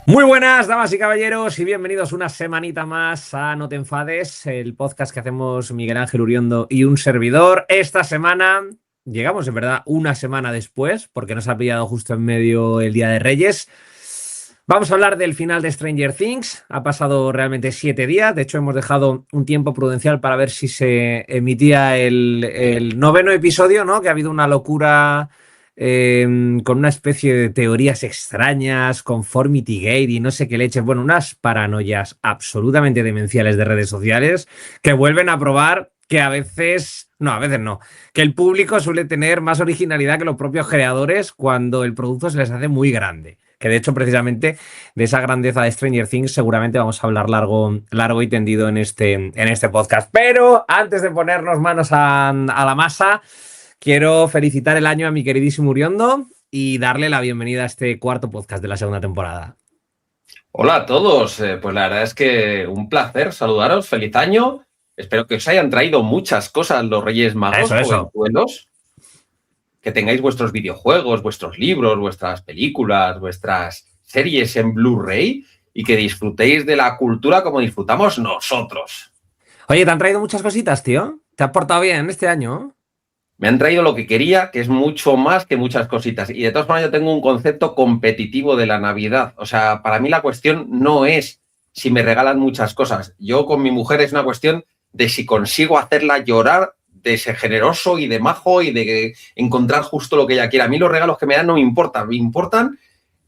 Muy buenas, damas y caballeros, y bienvenidos una semanita más a No te enfades, el podcast que hacemos Miguel Ángel Uriondo y un servidor. Esta semana llegamos, en verdad, una semana después, porque nos ha pillado justo en medio el Día de Reyes. Vamos a hablar del final de Stranger Things. Ha pasado realmente 7 días. De hecho, hemos dejado un tiempo prudencial para ver si se emitía el noveno episodio, ¿no? Que ha habido una locura con una especie de teorías extrañas, conformity gate y no sé qué leches. Bueno, unas paranoias absolutamente demenciales de redes sociales que vuelven a probar que a veces no, que el público suele tener más originalidad que los propios creadores cuando el producto se les hace muy grande. Que de hecho, precisamente, de esa grandeza de Stranger Things seguramente vamos a hablar largo y tendido en este podcast. Pero antes de ponernos manos a la masa, quiero felicitar el año a mi queridísimo Uriondo y darle la bienvenida a este cuarto podcast de la segunda temporada. Hola a todos, pues la verdad es que un placer saludaros, feliz año. Espero que os hayan traído muchas cosas los Reyes Magos, jovenzuelos, que tengáis vuestros videojuegos, vuestros libros, vuestras películas, vuestras series en Blu-ray y que disfrutéis de la cultura como disfrutamos nosotros. Oye, ¿te han traído muchas cositas, tío? ¿Te has portado bien este año? Me han traído lo que quería, que es mucho más que muchas cositas. Y de todas formas yo tengo un concepto competitivo de la Navidad. O sea, para mí la cuestión no es si me regalan muchas cosas. Yo con mi mujer es una cuestión de si consigo hacerla llorar, de ser generoso y de majo y de encontrar justo lo que ella quiera. A mí los regalos que me dan no me importan. Me importan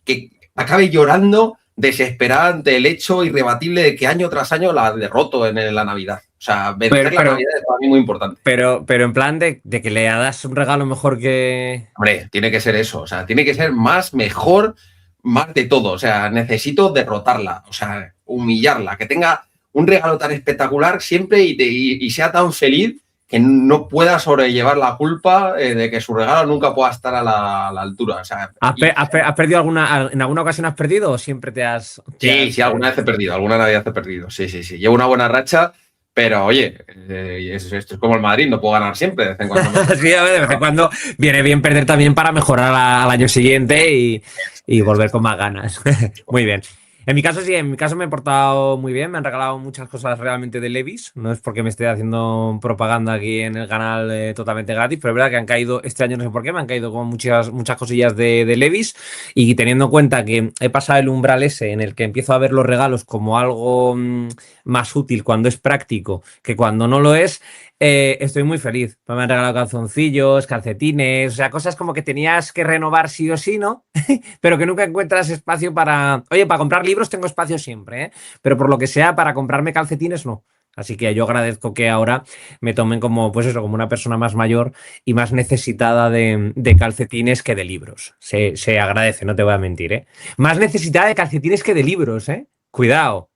que acabe llorando desesperada ante el hecho irrebatible de que año tras año la derroto en la Navidad. O sea, vencer la Navidad es para mí muy importante. Pero en plan de que le das un regalo mejor que... Hombre, tiene que ser eso. O sea, tiene que ser más, mejor, más de todo. O sea, necesito derrotarla. O sea, humillarla. Que tenga un regalo tan espectacular siempre y sea tan feliz que no pueda sobrellevar la culpa de que su regalo nunca pueda estar a la altura. O sea, ¿Has perdido en alguna ocasión has perdido o siempre te has... Sí, alguna vez he perdido. Alguna Navidad he perdido. Sí. Llevo una buena racha. Pero oye, esto es como el Madrid, no puedo ganar siempre, de vez en cuando. Sí, a ver, de vez en cuando viene bien perder también para mejorar al año siguiente y volver con más ganas. Muy bien. En mi caso, sí, en mi caso me he portado muy bien, me han regalado muchas cosas realmente de Levi's, no es porque me esté haciendo propaganda aquí en el canal totalmente gratis, pero es verdad que han caído, este año no sé por qué, me han caído como muchas cosillas de Levi's y teniendo en cuenta que he pasado el umbral ese en el que empiezo a ver los regalos como algo más útil cuando es práctico que cuando no lo es, estoy muy feliz. Me han regalado calzoncillos, calcetines, o sea, cosas como que tenías que renovar sí o sí, ¿no? Pero que nunca encuentras espacio para... Oye, para comprar libros tengo espacio siempre, ¿eh? Pero por lo que sea, para comprarme calcetines no. Así que yo agradezco que ahora me tomen como, pues eso, como una persona más mayor y más necesitada de calcetines que de libros. Se agradece, no te voy a mentir, ¿eh? Más necesitada de calcetines que de libros, ¿eh? Cuidado.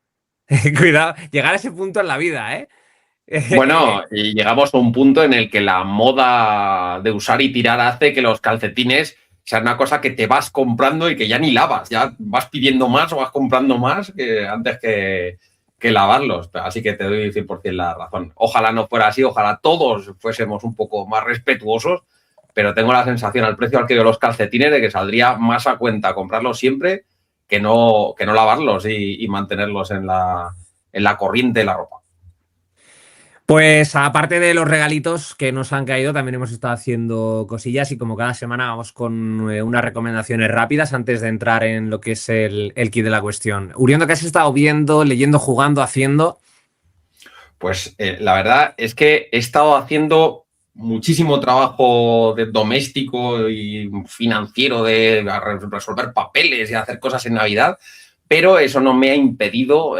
Cuidado. Llegar a ese punto en la vida, ¿eh? Bueno, y llegamos a un punto en el que la moda de usar y tirar hace que los calcetines sean una cosa que te vas comprando y que ya ni lavas, ya vas pidiendo más o vas comprando más que antes que lavarlos. Así que te doy 100% la razón. Ojalá no fuera así, ojalá todos fuésemos un poco más respetuosos, pero tengo la sensación al precio al que veo los calcetines de que saldría más a cuenta comprarlos siempre que no lavarlos y mantenerlos en la corriente de la ropa. Pues aparte de los regalitos que nos han caído, también hemos estado haciendo cosillas y como cada semana vamos con unas recomendaciones rápidas antes de entrar en lo que es el kit de la cuestión. Uriondo, ¿qué has estado viendo, leyendo, jugando, haciendo? Pues la verdad es que he estado haciendo muchísimo trabajo doméstico y financiero de resolver papeles y hacer cosas en Navidad, pero eso no me ha impedido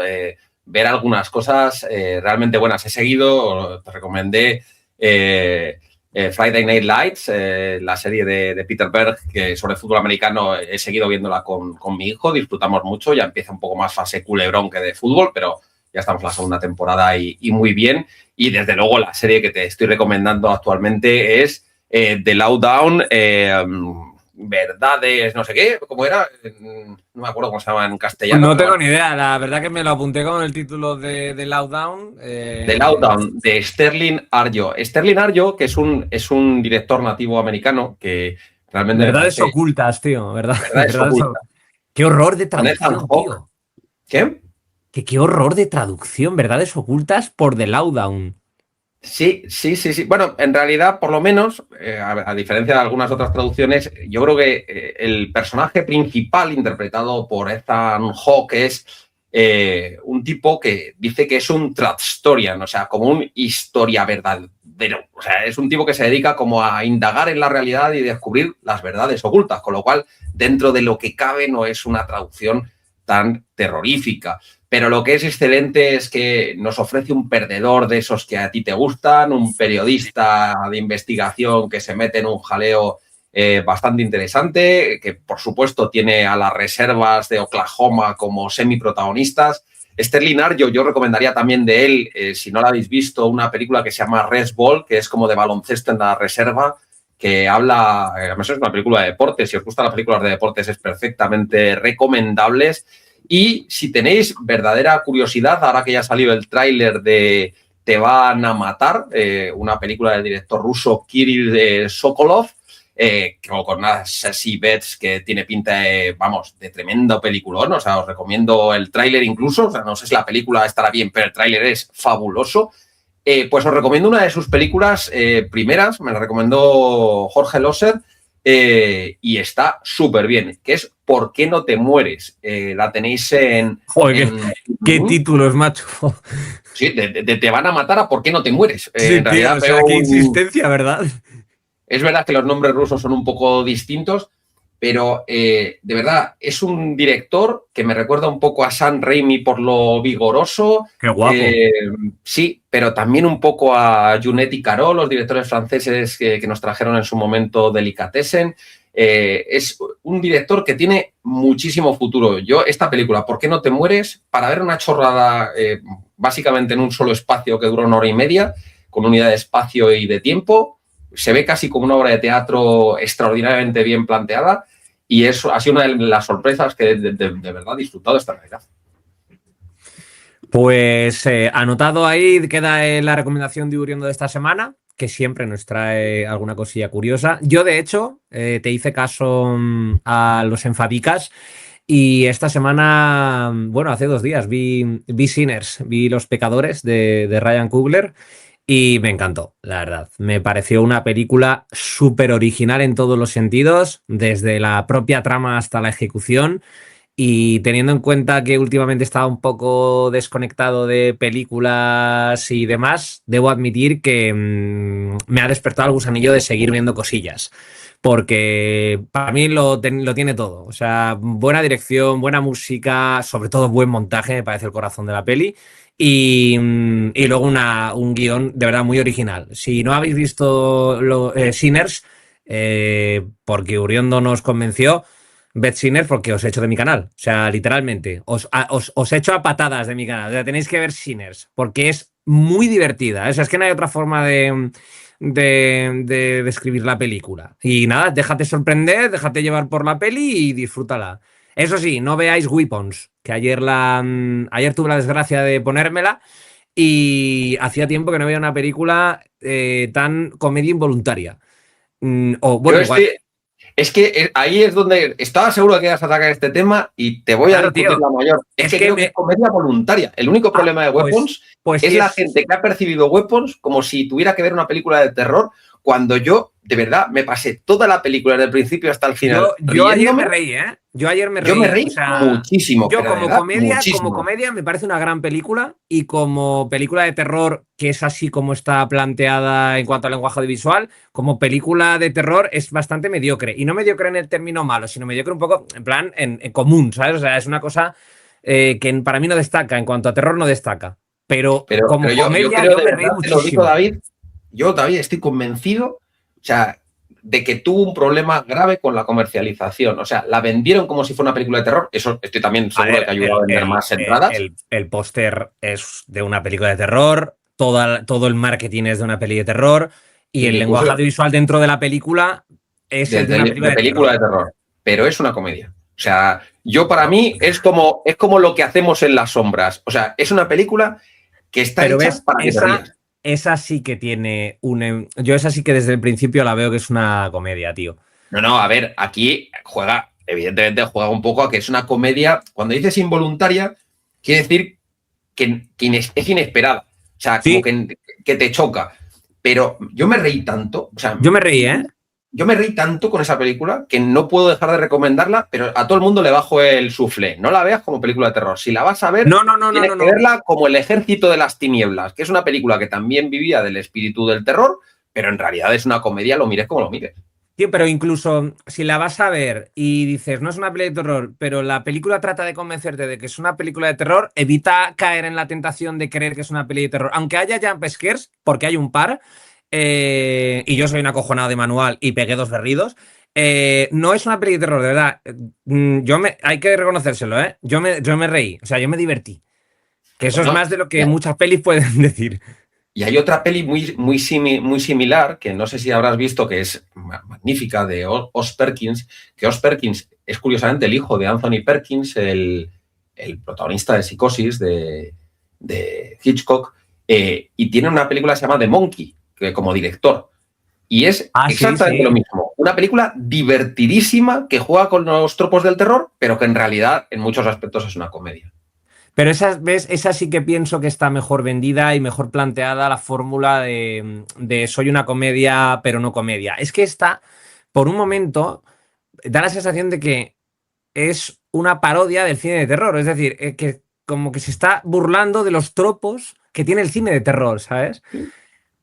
ver algunas cosas realmente buenas. He seguido, te recomendé Friday Night Lights, la serie de Peter Berg que sobre fútbol americano. He seguido viéndola con mi hijo, disfrutamos mucho, ya empieza un poco más fase culebrón que de fútbol, pero ya estamos en la segunda temporada y muy bien. Y desde luego la serie que te estoy recomendando actualmente es The Lowdown, Verdades, no sé qué, ¿cómo era? No me acuerdo cómo se llama en castellano. No tengo ni idea, la verdad que me lo apunté con el título de Lowdown. The Lowdown, de Sterling Arjo. Sterling Arjo, que es un director nativo americano que realmente... Verdades ocultas, tío, ¿verdad? Verdades ocultas. Qué horror de con Ethan traducción, Hawke. tío. ¿Qué? Qué horror de traducción, verdades ocultas por The Lowdown. Sí. Bueno, en realidad, por lo menos, a diferencia de algunas otras traducciones, yo creo que el personaje principal interpretado por Ethan Hawke es un tipo que dice que es un trastorian, o sea, como un historia verdadero. O sea, es un tipo que se dedica como a indagar en la realidad y descubrir las verdades ocultas, con lo cual, dentro de lo que cabe, no es una traducción tan terrorífica. Pero lo que es excelente es que nos ofrece un perdedor de esos que a ti te gustan, un periodista de investigación que se mete en un jaleo bastante interesante, que por supuesto tiene a las reservas de Oklahoma como semiprotagonistas. Sterling Arjo, yo recomendaría también de él, si no la habéis visto, una película que se llama Res Ball, que es como de baloncesto en la reserva, que habla, además es una película de deportes, si os gustan las películas de deportes es perfectamente recomendables. Y si tenéis verdadera curiosidad, ahora que ya ha salido el tráiler de Te van a matar, una película del director ruso Kirill Sokolov, con una Sassy Betts que tiene pinta de, de tremendo peliculón. O sea, os recomiendo el tráiler incluso. O sea, no sé si la película estará bien, pero el tráiler es fabuloso. Pues os recomiendo una de sus películas primeras, me la recomendó Jorge Loser, y está súper bien, que es ¿Por qué no te mueres? La tenéis en... Joder, qué títulos, macho. Sí, te van a matar a ¿Por qué no te mueres? Sí, En realidad, tío, o sea, qué insistencia, ¿verdad? Es verdad que los nombres rusos son un poco distintos, pero de verdad es un director que me recuerda un poco a Sam Raimi por lo vigoroso. Qué guapo. Sí, pero también un poco a Junet Carol, los directores franceses que nos trajeron en su momento Delicatessen. Es un director que tiene muchísimo futuro. Yo, esta película, ¿Por qué no te mueres? Para ver una chorrada básicamente en un solo espacio que dura 1 hora y media, con unidad de espacio y de tiempo, se ve casi como una obra de teatro extraordinariamente bien planteada y eso ha sido una de las sorpresas que de verdad he disfrutado esta Navidad. Pues anotado ahí queda la recomendación de Uriondo de esta semana, que siempre nos trae alguna cosilla curiosa. Yo, de hecho, te hice caso a los enfadicas y esta semana, bueno, hace 2 días vi Sinners, vi Los Pecadores de Ryan Coogler. Y me encantó, la verdad. Me pareció una película súper original en todos los sentidos, desde la propia trama hasta la ejecución. Y teniendo en cuenta que últimamente estaba un poco desconectado de películas y demás, debo admitir que me ha despertado el gusanillo de seguir viendo cosillas. Porque para mí lo tiene todo. O sea, buena dirección, buena música, sobre todo buen montaje, me parece el corazón de la peli. Y luego un guión de verdad muy original. Si no habéis visto Sinners, porque Uriondo nos convenció, ved Sinners porque os he hecho de mi canal. O sea, literalmente, os he hecho a patadas de mi canal. O sea, tenéis que ver Sinners porque es muy divertida. O sea, es que no hay otra forma de describir la película. Y nada, déjate sorprender, déjate llevar por la peli y disfrútala. Eso sí, no veáis Weapons, que ayer tuve la desgracia de ponérmela y hacía tiempo que no veía una película tan comedia involuntaria. O bueno, igual. Es que ahí es donde estaba seguro que ibas a atacar este tema y te voy a discutir la mayor. Es que creo que es comedia voluntaria. El único problema de Weapons es la gente que ha percibido Weapons como si tuviera que ver una película de terror, cuando yo, de verdad, me pasé toda la película desde el principio hasta el final. Yo ayer me reí, ¿eh? Yo me reí, o sea, muchísimo. Yo como comedia me parece una gran película, y como película de terror, que es así como está planteada en cuanto al lenguaje audiovisual, como película de terror es bastante mediocre. Y no mediocre en el término malo, sino mediocre un poco en plan en común, ¿sabes? O sea, es una cosa que para mí no destaca, en cuanto a terror no destaca. Pero como comedia yo me reí muchísimo. Te lo digo, David, yo todavía estoy convencido, o sea, de que tuvo un problema grave con la comercialización. O sea, la vendieron como si fuera una película de terror. Eso estoy también seguro de que ayudó a vender más entradas. El póster es de una película de terror, todo el marketing es de una peli de terror, y el lenguaje audiovisual dentro de la película es de una película de terror. Pero es una comedia. O sea, para mí es como lo que hacemos en Las Sombras. O sea, es una película que está hecha para que te rías. Esa sí que tiene yo esa sí que desde el principio la veo que es una comedia, tío. No, a ver, aquí juega evidentemente juega un poco a que es una comedia. Cuando dices involuntaria, quiere decir que es inesperada. O sea, como Sí, que te choca. Pero yo me reí tanto, o sea, yo me reí, ¿eh? yo me reí tanto con esa película que no puedo dejar de recomendarla, pero a todo el mundo le bajo el suflé. No la veas como película de terror. Si la vas a ver, No, no, no, no, tienes no, que no. verla como El Ejército de las Tinieblas, que es una película que también vivía del espíritu del terror, pero en realidad es una comedia, lo mires como lo mires. Tío, pero incluso si la vas a ver y dices, no es una película de terror, pero la película trata de convencerte de que es una película de terror, evita caer en la tentación de creer que es una peli de terror. Aunque haya jump scares, porque hay un par, y yo soy un acojonado de manual y pegué dos berridos, no es una peli de terror, de verdad. Hay que reconocérselo, ¿eh? Yo me reí, o sea, yo me divertí. Que eso es Bueno, más de lo que muchas pelis pueden decir. y hay otra peli muy similar, que no sé si habrás visto, que es magnífica, de Os Perkins, que Os Perkins es curiosamente el hijo de Anthony Perkins, el protagonista de Psicosis de Hitchcock, y tiene una película que se llama The Monkey, que, como director. Y es Ah, sí, exactamente lo sí. mismo. Una película divertidísima que juega con los tropos del terror, pero que en realidad en muchos aspectos es una comedia. Pero esa, ¿ves? Esa sí que pienso que está mejor vendida y mejor planteada la fórmula de soy una comedia, pero no comedia. Es que esta, por un momento, da la sensación de que es una parodia del cine de terror. Es decir, que como que se está burlando de los tropos que tiene el cine de terror, ¿sabes?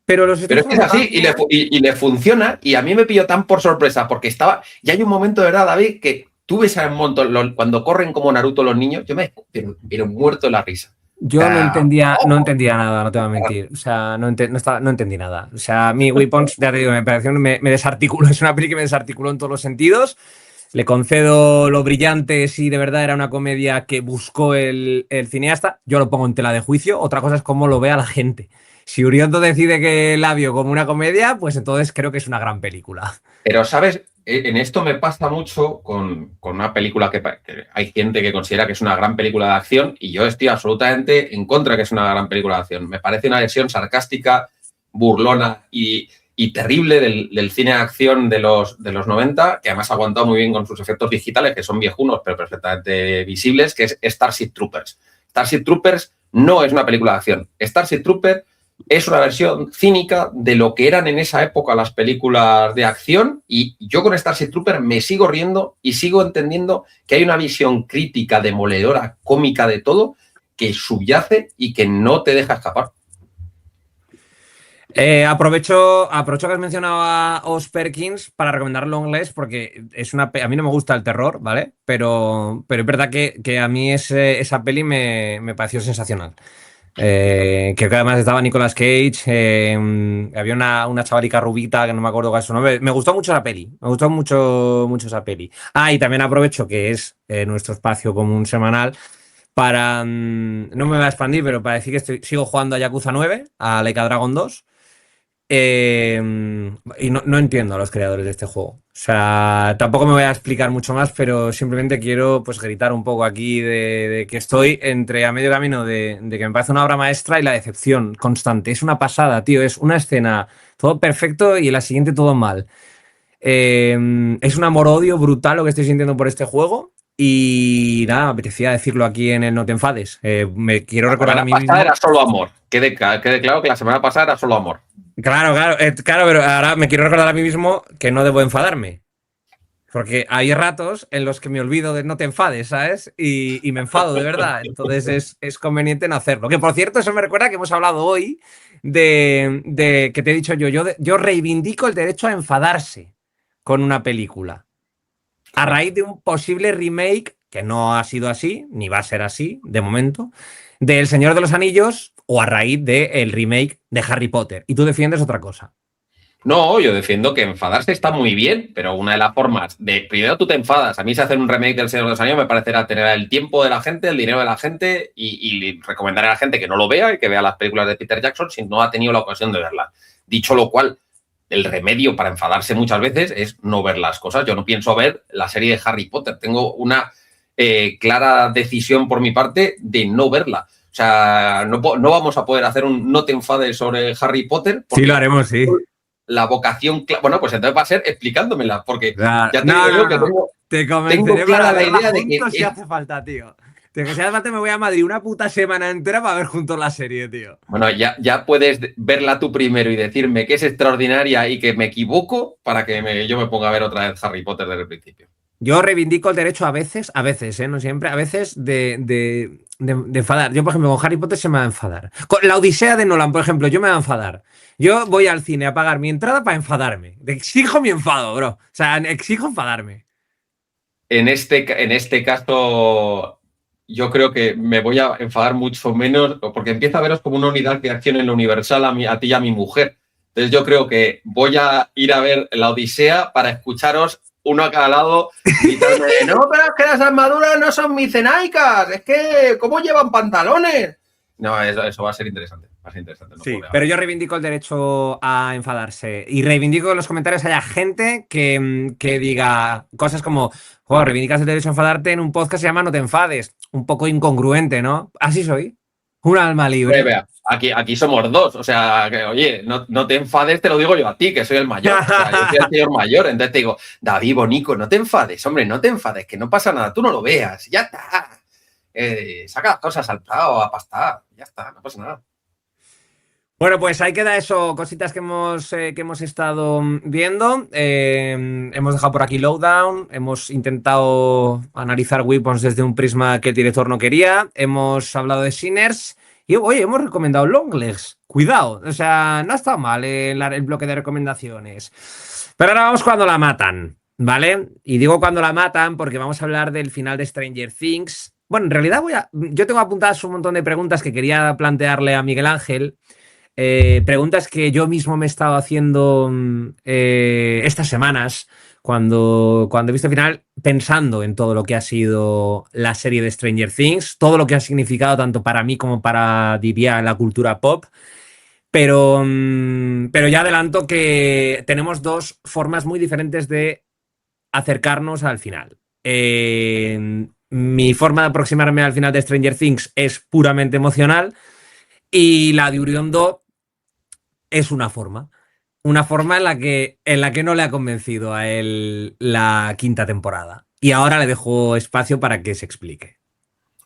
Pero los está Pero es que es usando así y tanto. y le funciona, y a mí me pilló tan por sorpresa porque estaba. Y hay un momento, de verdad, David, que tú ves a un montón, cuando corren como Naruto los niños, yo me vieron muerto de la risa. O Yo no sea, entendía, no ¡oh! entendía nada, no te voy a mentir. O sea, no entendí nada. O sea, a mí Weapons, ya te digo, me pareció, me desarticuló. Es una peli que me desarticuló en todos los sentidos. Le concedo lo brillante si de verdad era una comedia que buscó el cineasta. Yo lo pongo en tela de juicio. Otra cosa es cómo lo vea la gente. Si Uriondo decide que la vio como una comedia, pues entonces creo que es una gran película. Pero, ¿sabes? En esto me pasa mucho con una película que hay gente que considera que es una gran película de acción, y yo estoy absolutamente en contra de que es una gran película de acción. Me parece una versión sarcástica, burlona y terrible del cine de acción de los 90, que además ha aguantado muy bien con sus efectos digitales, que son viejunos, pero perfectamente visibles, que es Starship Troopers. Starship Troopers no es una película de acción. Starship Troopers es una versión cínica de lo que eran en esa época las películas de acción, y yo con Starship Troopers me sigo riendo y sigo entendiendo que hay una visión crítica, demoledora, cómica de todo, que subyace y que no te deja escapar. Aprovecho que has mencionado a Os Perkins para recomendar Longlegs porque a mí no me gusta el terror, ¿vale? Pero es verdad que a mí esa peli me pareció sensacional. Que además estaba Nicolas Cage, había una chavalica rubita que no me acuerdo cuál es su nombre. Me gustó mucho la peli, me gustó mucho, mucho esa peli. Ah, y también aprovecho que es nuestro espacio común semanal para, no me voy a expandir, pero para decir que sigo jugando a Yakuza 9, a Like a Dragon 2. Y no entiendo a los creadores de este juego. O sea, tampoco me voy a explicar mucho más, pero simplemente quiero pues gritar un poco aquí de que estoy entre a medio camino de que me parece una obra maestra y la decepción constante. Es una pasada, tío. Es una escena todo perfecto y en la siguiente todo mal. Es un amor-odio brutal lo que estoy sintiendo por este juego. Y nada, me apetecía decirlo aquí en el No Te Enfades. Me quiero La recordar a semana mí pasada mismo. era solo amor. Quede claro que la semana pasada era solo amor. Claro, claro, claro, pero ahora me quiero recordar a mí mismo que no debo enfadarme. Porque hay ratos en los que me olvido de no te enfades, ¿sabes? Y me enfado de verdad. Entonces es conveniente no hacerlo. Que por cierto, eso me recuerda que hemos hablado hoy de que te he dicho yo reivindico el derecho a enfadarse con una película. A raíz de un posible remake, que no ha sido así, ni va a ser así, de momento, de El Señor de los Anillos, o a raíz del remake de Harry Potter. Y tú defiendes otra cosa. No, yo defiendo que enfadarse está muy bien, pero una de las formas de, primero tú te enfadas. A mí, si hacer un remake del Señor de los Anillos, me parecerá tener el tiempo de la gente, el dinero de la gente, y recomendaré a la gente que no lo vea y que vea las películas de Peter Jackson si no ha tenido la ocasión de verlas. Dicho lo cual, el remedio para enfadarse muchas veces es no ver las cosas. Yo no pienso ver la serie de Harry Potter. Tengo una clara decisión por mi parte de no verla. O sea, no vamos a poder hacer un no te enfades sobre Harry Potter Sí, lo porque haremos, sí. la vocación. Bueno, pues entonces va a ser explicándomela, porque Claro. ya te No, digo yo no, que no. tengo Te Tengo convenceré clara para la verla idea de que juntos si hace falta, tío. De que si hace falta me voy a Madrid una puta semana entera para ver juntos la serie, tío. bueno, ya puedes verla tú primero y decirme que es extraordinaria y que me equivoco para que yo me ponga a ver otra vez Harry Potter desde el principio. Yo reivindico el derecho a veces, no siempre, a veces de enfadar. Yo, por ejemplo, con Harry Potter se me va a enfadar. Con la Odisea de Nolan, por ejemplo, yo me va a enfadar. Yo voy al cine a pagar mi entrada para enfadarme. Exijo mi enfado, bro. O sea, exijo enfadarme. En este caso, yo creo que me voy a enfadar mucho menos porque empiezo a veros como una unidad de acción en lo universal a ti y a mi mujer. Entonces yo creo que voy a ir a ver la Odisea para escucharos uno a cada lado gritarme, no, pero es que las armaduras no son micenaicas, es que, ¿cómo llevan pantalones? No, eso va a ser interesante. Va a ser interesante. No Sí, puedo pero yo reivindico el derecho a enfadarse. Y reivindico que en los comentarios haya gente que diga cosas como, joder, reivindicas el derecho a enfadarte en un podcast que se llama No te enfades. Un poco incongruente, ¿no? Así soy. Un alma libre. Vea, aquí somos dos, o sea, que, oye, no te enfades, te lo digo yo a ti, que soy el mayor, o sea, yo soy el señor mayor, entonces te digo, David, Bonico, no te enfades, hombre, no te enfades, que no pasa nada, tú no lo veas, ya está, saca las cosas al prado a pastar, ya está, no pasa nada. Bueno, pues ahí queda eso, cositas que hemos estado viendo. Hemos dejado por aquí Lowdown, hemos intentado analizar Weapons desde un prisma que el director no quería, hemos hablado de Sinners y, oye, hemos recomendado Longlegs. Cuidado, o sea, no ha estado mal el bloque de recomendaciones. Pero ahora vamos cuando la matan, ¿vale? Y digo cuando la matan porque vamos a hablar del final de Stranger Things. Bueno, en realidad yo tengo apuntadas un montón de preguntas que quería plantearle a Miguel Ángel. Preguntas que yo mismo me he estado haciendo estas semanas cuando he visto el final, pensando en todo lo que ha sido la serie de Stranger Things, todo lo que ha significado tanto para mí como para, diría, la cultura pop. Pero ya adelanto que tenemos dos formas muy diferentes de acercarnos al final. Mi forma de aproximarme al final de Stranger Things es puramente emocional y la de Uriondo es una forma en la que no le ha convencido a él la quinta temporada. Y ahora le dejo espacio para que se explique.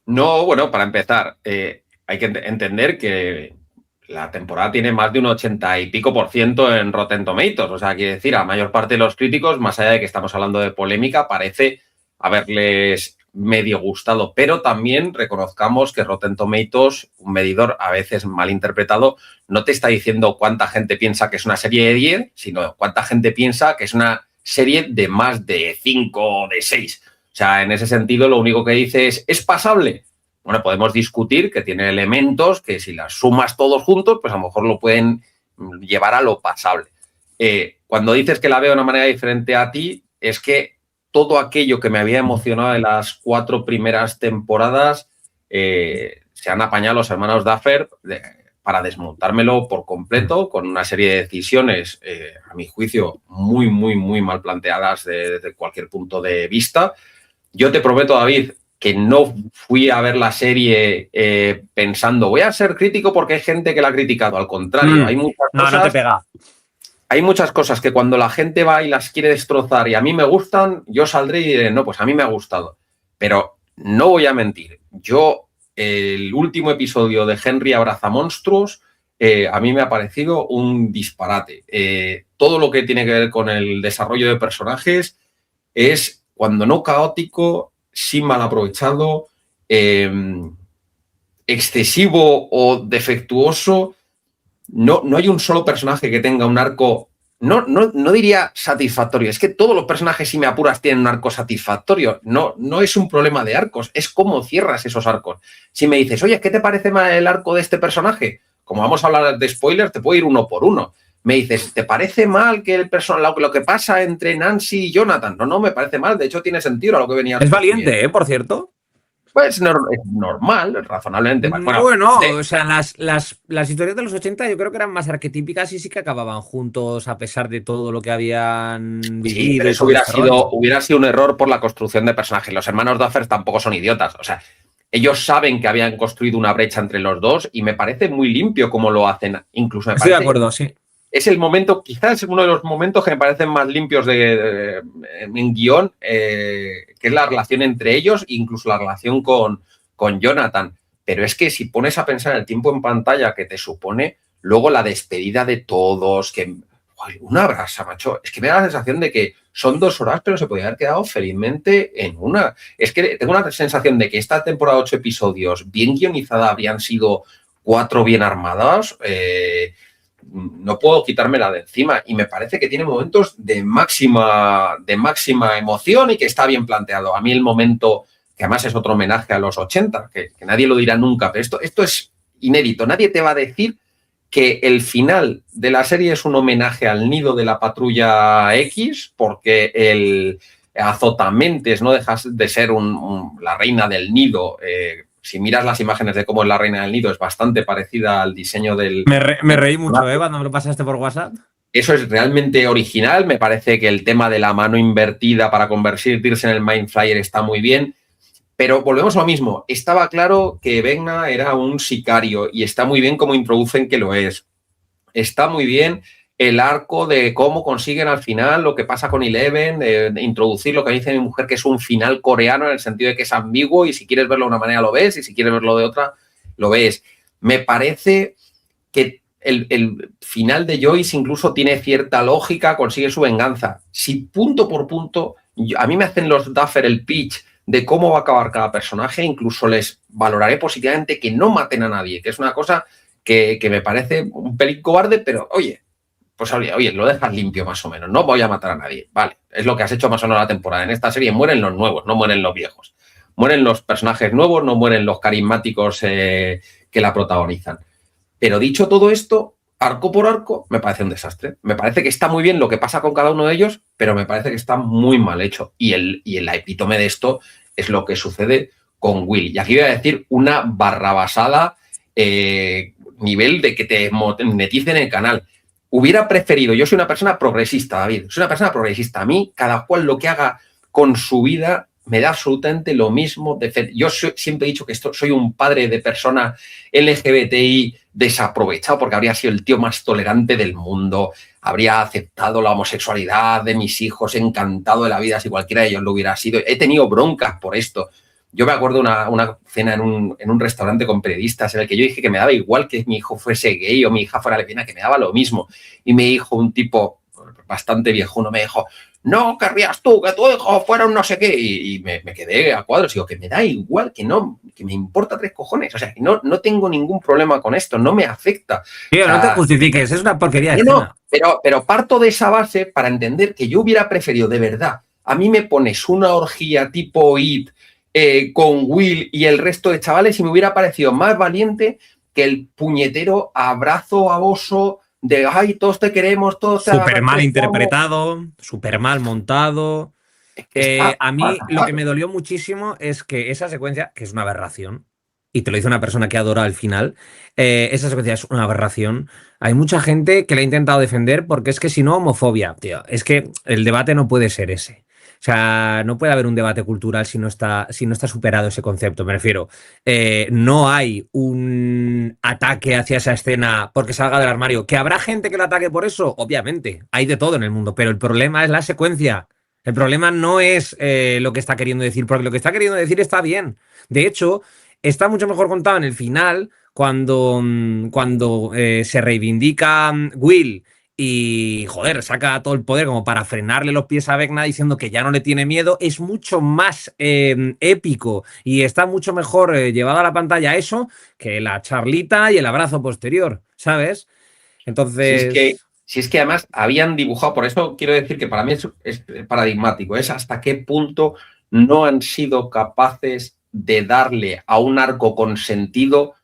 No, bueno, para empezar, hay que entender que la temporada tiene más de un 80 y pico por ciento en Rotten Tomatoes. O sea, quiere decir, a la mayor parte de los críticos, más allá de que estamos hablando de polémica, parece haberles medio gustado. Pero también reconozcamos que Rotten Tomatoes, un medidor a veces mal interpretado, no te está diciendo cuánta gente piensa que es una serie de 10, sino cuánta gente piensa que es una serie de más de 5 o de 6. O sea, en ese sentido, lo único que dice es pasable. Bueno, podemos discutir que tiene elementos que si las sumas todos juntos, pues a lo mejor lo pueden llevar a lo pasable. Cuando dices que la veo de una manera diferente a ti, es que todo aquello que me había emocionado de las 4 primeras temporadas se han apañado los hermanos Duffer para desmontármelo por completo, con una serie de decisiones, a mi juicio, muy, muy, muy mal planteadas desde cualquier punto de vista. Yo te prometo, David, que no fui a ver la serie pensando, voy a ser crítico porque hay gente que la ha criticado. Al contrario, hay muchas cosas. No te pega. Hay muchas cosas que cuando la gente va y las quiere destrozar y a mí me gustan, yo saldré y diré, no, pues a mí me ha gustado. Pero no voy a mentir. El último episodio de Henry Abraza Monstruos, a mí me ha parecido un disparate. Todo lo que tiene que ver con el desarrollo de personajes es, cuando no caótico, sí mal aprovechado, excesivo o defectuoso. No hay un solo personaje que tenga un arco, no diría satisfactorio, es que todos los personajes, si me apuras, tienen un arco satisfactorio. No es un problema de arcos, es cómo cierras esos arcos. Si me dices, oye, ¿qué te parece mal el arco de este personaje? Como vamos a hablar de spoilers, te puedo ir uno por uno. Me dices, ¿te parece mal que lo que pasa entre Nancy y Jonathan? No, me parece mal, de hecho tiene sentido a lo que venía. Es valiente, por cierto. Pues es normal, razonablemente. Bueno, o sea, las historias de los 80 yo creo que eran más arquetípicas y sí que acababan juntos a pesar de todo lo que habían vivido. Sí, pero eso hubiera sido un error por la construcción de personajes. Los hermanos Duffer tampoco son idiotas. O sea, ellos saben que habían construido una brecha entre los dos y me parece muy limpio cómo lo hacen. Incluso me Estoy parece de acuerdo, sí. es el momento, quizás uno de los momentos que me parecen más limpios en guión, que es la relación entre ellos, incluso la relación con Jonathan. Pero es que si pones a pensar en el tiempo en pantalla que te supone, luego la despedida de todos, que una brasa, macho. Es que me da la sensación de que son 2 horas, pero se podría haber quedado felizmente en una. Es que tengo una sensación de que esta temporada 8 episodios bien guionizada habrían sido 4 bien armadas. No puedo quitármela de encima y me parece que tiene momentos de máxima emoción y que está bien planteado. A mí el momento, que además es otro homenaje a los 80, que nadie lo dirá nunca, pero esto es inédito. Nadie te va a decir que el final de la serie es un homenaje al nido de la Patrulla X, porque el Azotamentes no deja de ser la reina del nido. Si miras las imágenes de cómo es la reina del nido, es bastante parecida al diseño del... Me reí mucho, cuando me lo pasaste por WhatsApp. Eso es realmente original. Me parece que el tema de la mano invertida para convertirse en el Mind Flayer está muy bien. Pero volvemos a lo mismo. Estaba claro que Vecna era un sicario y está muy bien cómo introducen que lo es. Está muy bien el arco de cómo consiguen al final lo que pasa con Eleven, de introducir lo que dice mi mujer, que es un final coreano en el sentido de que es ambiguo y si quieres verlo de una manera lo ves y si quieres verlo de otra lo ves. Me parece que el final de Joyce incluso tiene cierta lógica, consigue su venganza. Si punto por punto, a mí me hacen los Duffer el pitch de cómo va a acabar cada personaje, incluso les valoraré positivamente que no maten a nadie, que es una cosa que me parece un pelín cobarde, pero oye, pues oye, lo dejas limpio más o menos, no voy a matar a nadie, vale, es lo que has hecho más o menos la temporada. En esta serie mueren los nuevos, no mueren los viejos, mueren los personajes nuevos, no mueren los carismáticos que la protagonizan. Pero dicho todo esto, arco por arco, me parece un desastre. Me parece que está muy bien lo que pasa con cada uno de ellos, pero me parece que está muy mal hecho. Y el epítome de esto es lo que sucede con Will. Y aquí voy a decir una barrabasada nivel de que te moneticen el canal. Hubiera preferido, yo soy una persona progresista, David, soy una persona progresista. A mí, cada cual lo que haga con su vida me da absolutamente lo mismo. Yo siempre he dicho que soy un padre de persona LGBTI desaprovechado porque habría sido el tío más tolerante del mundo, habría aceptado la homosexualidad de mis hijos, encantado de la vida si cualquiera de ellos lo hubiera sido. He tenido broncas por esto. Yo me acuerdo una cena en un restaurante con periodistas en el que yo dije que me daba igual que mi hijo fuese gay o mi hija fuera lesbiana, que me daba lo mismo. Y me dijo un tipo bastante viejuno, me dijo, no querrías tú que tu hijo fuera un no sé qué. Y me quedé a cuadros. Digo, que me da igual, que me importa 3 cojones. O sea, que no tengo ningún problema con esto, no me afecta. Tío, o sea, no te justifiques, es una porquería. No, pero parto de esa base para entender que yo hubiera preferido, de verdad, a mí me pones una orgía tipo It con Will y el resto de chavales y me hubiera parecido más valiente que el puñetero abrazo baboso de ay, todos te queremos, todos te súper mal interpretado, súper mal montado. A mí lo que me dolió muchísimo es que esa secuencia, que es una aberración, y te lo dice una persona que adora al final, esa secuencia es una aberración. Hay mucha gente que la ha intentado defender porque es que si no, homofobia, tío. Es que el debate no puede ser ese. O sea, no puede haber un debate cultural si no está superado ese concepto. Me refiero, no hay un ataque hacia esa escena porque salga del armario. ¿Que habrá gente que la ataque por eso? Obviamente, hay de todo en el mundo, pero el problema es la secuencia. El problema no es lo que está queriendo decir, porque lo que está queriendo decir está bien. De hecho, está mucho mejor contado en el final, cuando se reivindica Will y, joder, saca todo el poder como para frenarle los pies a Vecna diciendo que ya no le tiene miedo. Es mucho más épico y está mucho mejor llevado a la pantalla eso que la charlita y el abrazo posterior, ¿sabes? Entonces... Si es que además habían dibujado, por eso quiero decir que para mí es paradigmático, es hasta qué punto no han sido capaces de darle a un arco con sentido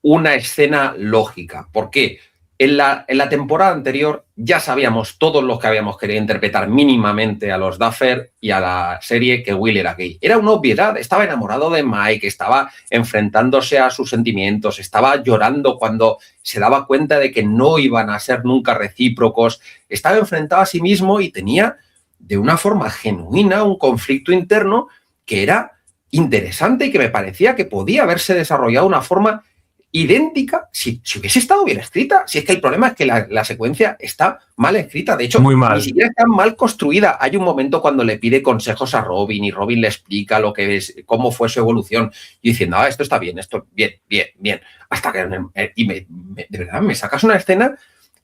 una escena lógica. ¿Por qué? En la temporada anterior ya sabíamos todos los que habíamos querido interpretar mínimamente a los Duffer y a la serie que Will era gay. Era una obviedad, estaba enamorado de Mike, estaba enfrentándose a sus sentimientos, estaba llorando cuando se daba cuenta de que no iban a ser nunca recíprocos, estaba enfrentado a sí mismo y tenía de una forma genuina un conflicto interno que era interesante y que me parecía que podía haberse desarrollado de una forma idéntica si hubiese estado bien escrita. Si es que el problema es que la secuencia está mal escrita. De hecho, muy mal. Ni siquiera está mal construida. Hay un momento cuando le pide consejos a Robin y Robin le explica lo que es, cómo fue su evolución y diciendo, esto está bien, esto bien. Hasta que de verdad me sacas una escena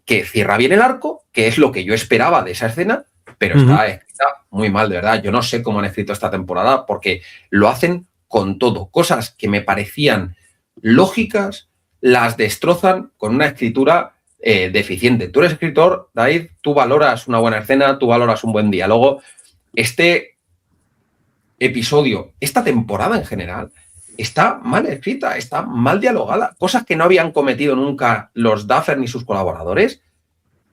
que cierra bien el arco, que es lo que yo esperaba de esa escena, pero está escrita muy mal, de verdad. Yo no sé cómo han escrito esta temporada porque lo hacen con todo. Cosas que me parecían lógicas, las destrozan con una escritura deficiente. Tú eres escritor, David, tú valoras una buena escena, tú valoras un buen diálogo. Este episodio, esta temporada en general, está mal escrita, está mal dialogada. Cosas que no habían cometido nunca los Duffer ni sus colaboradores,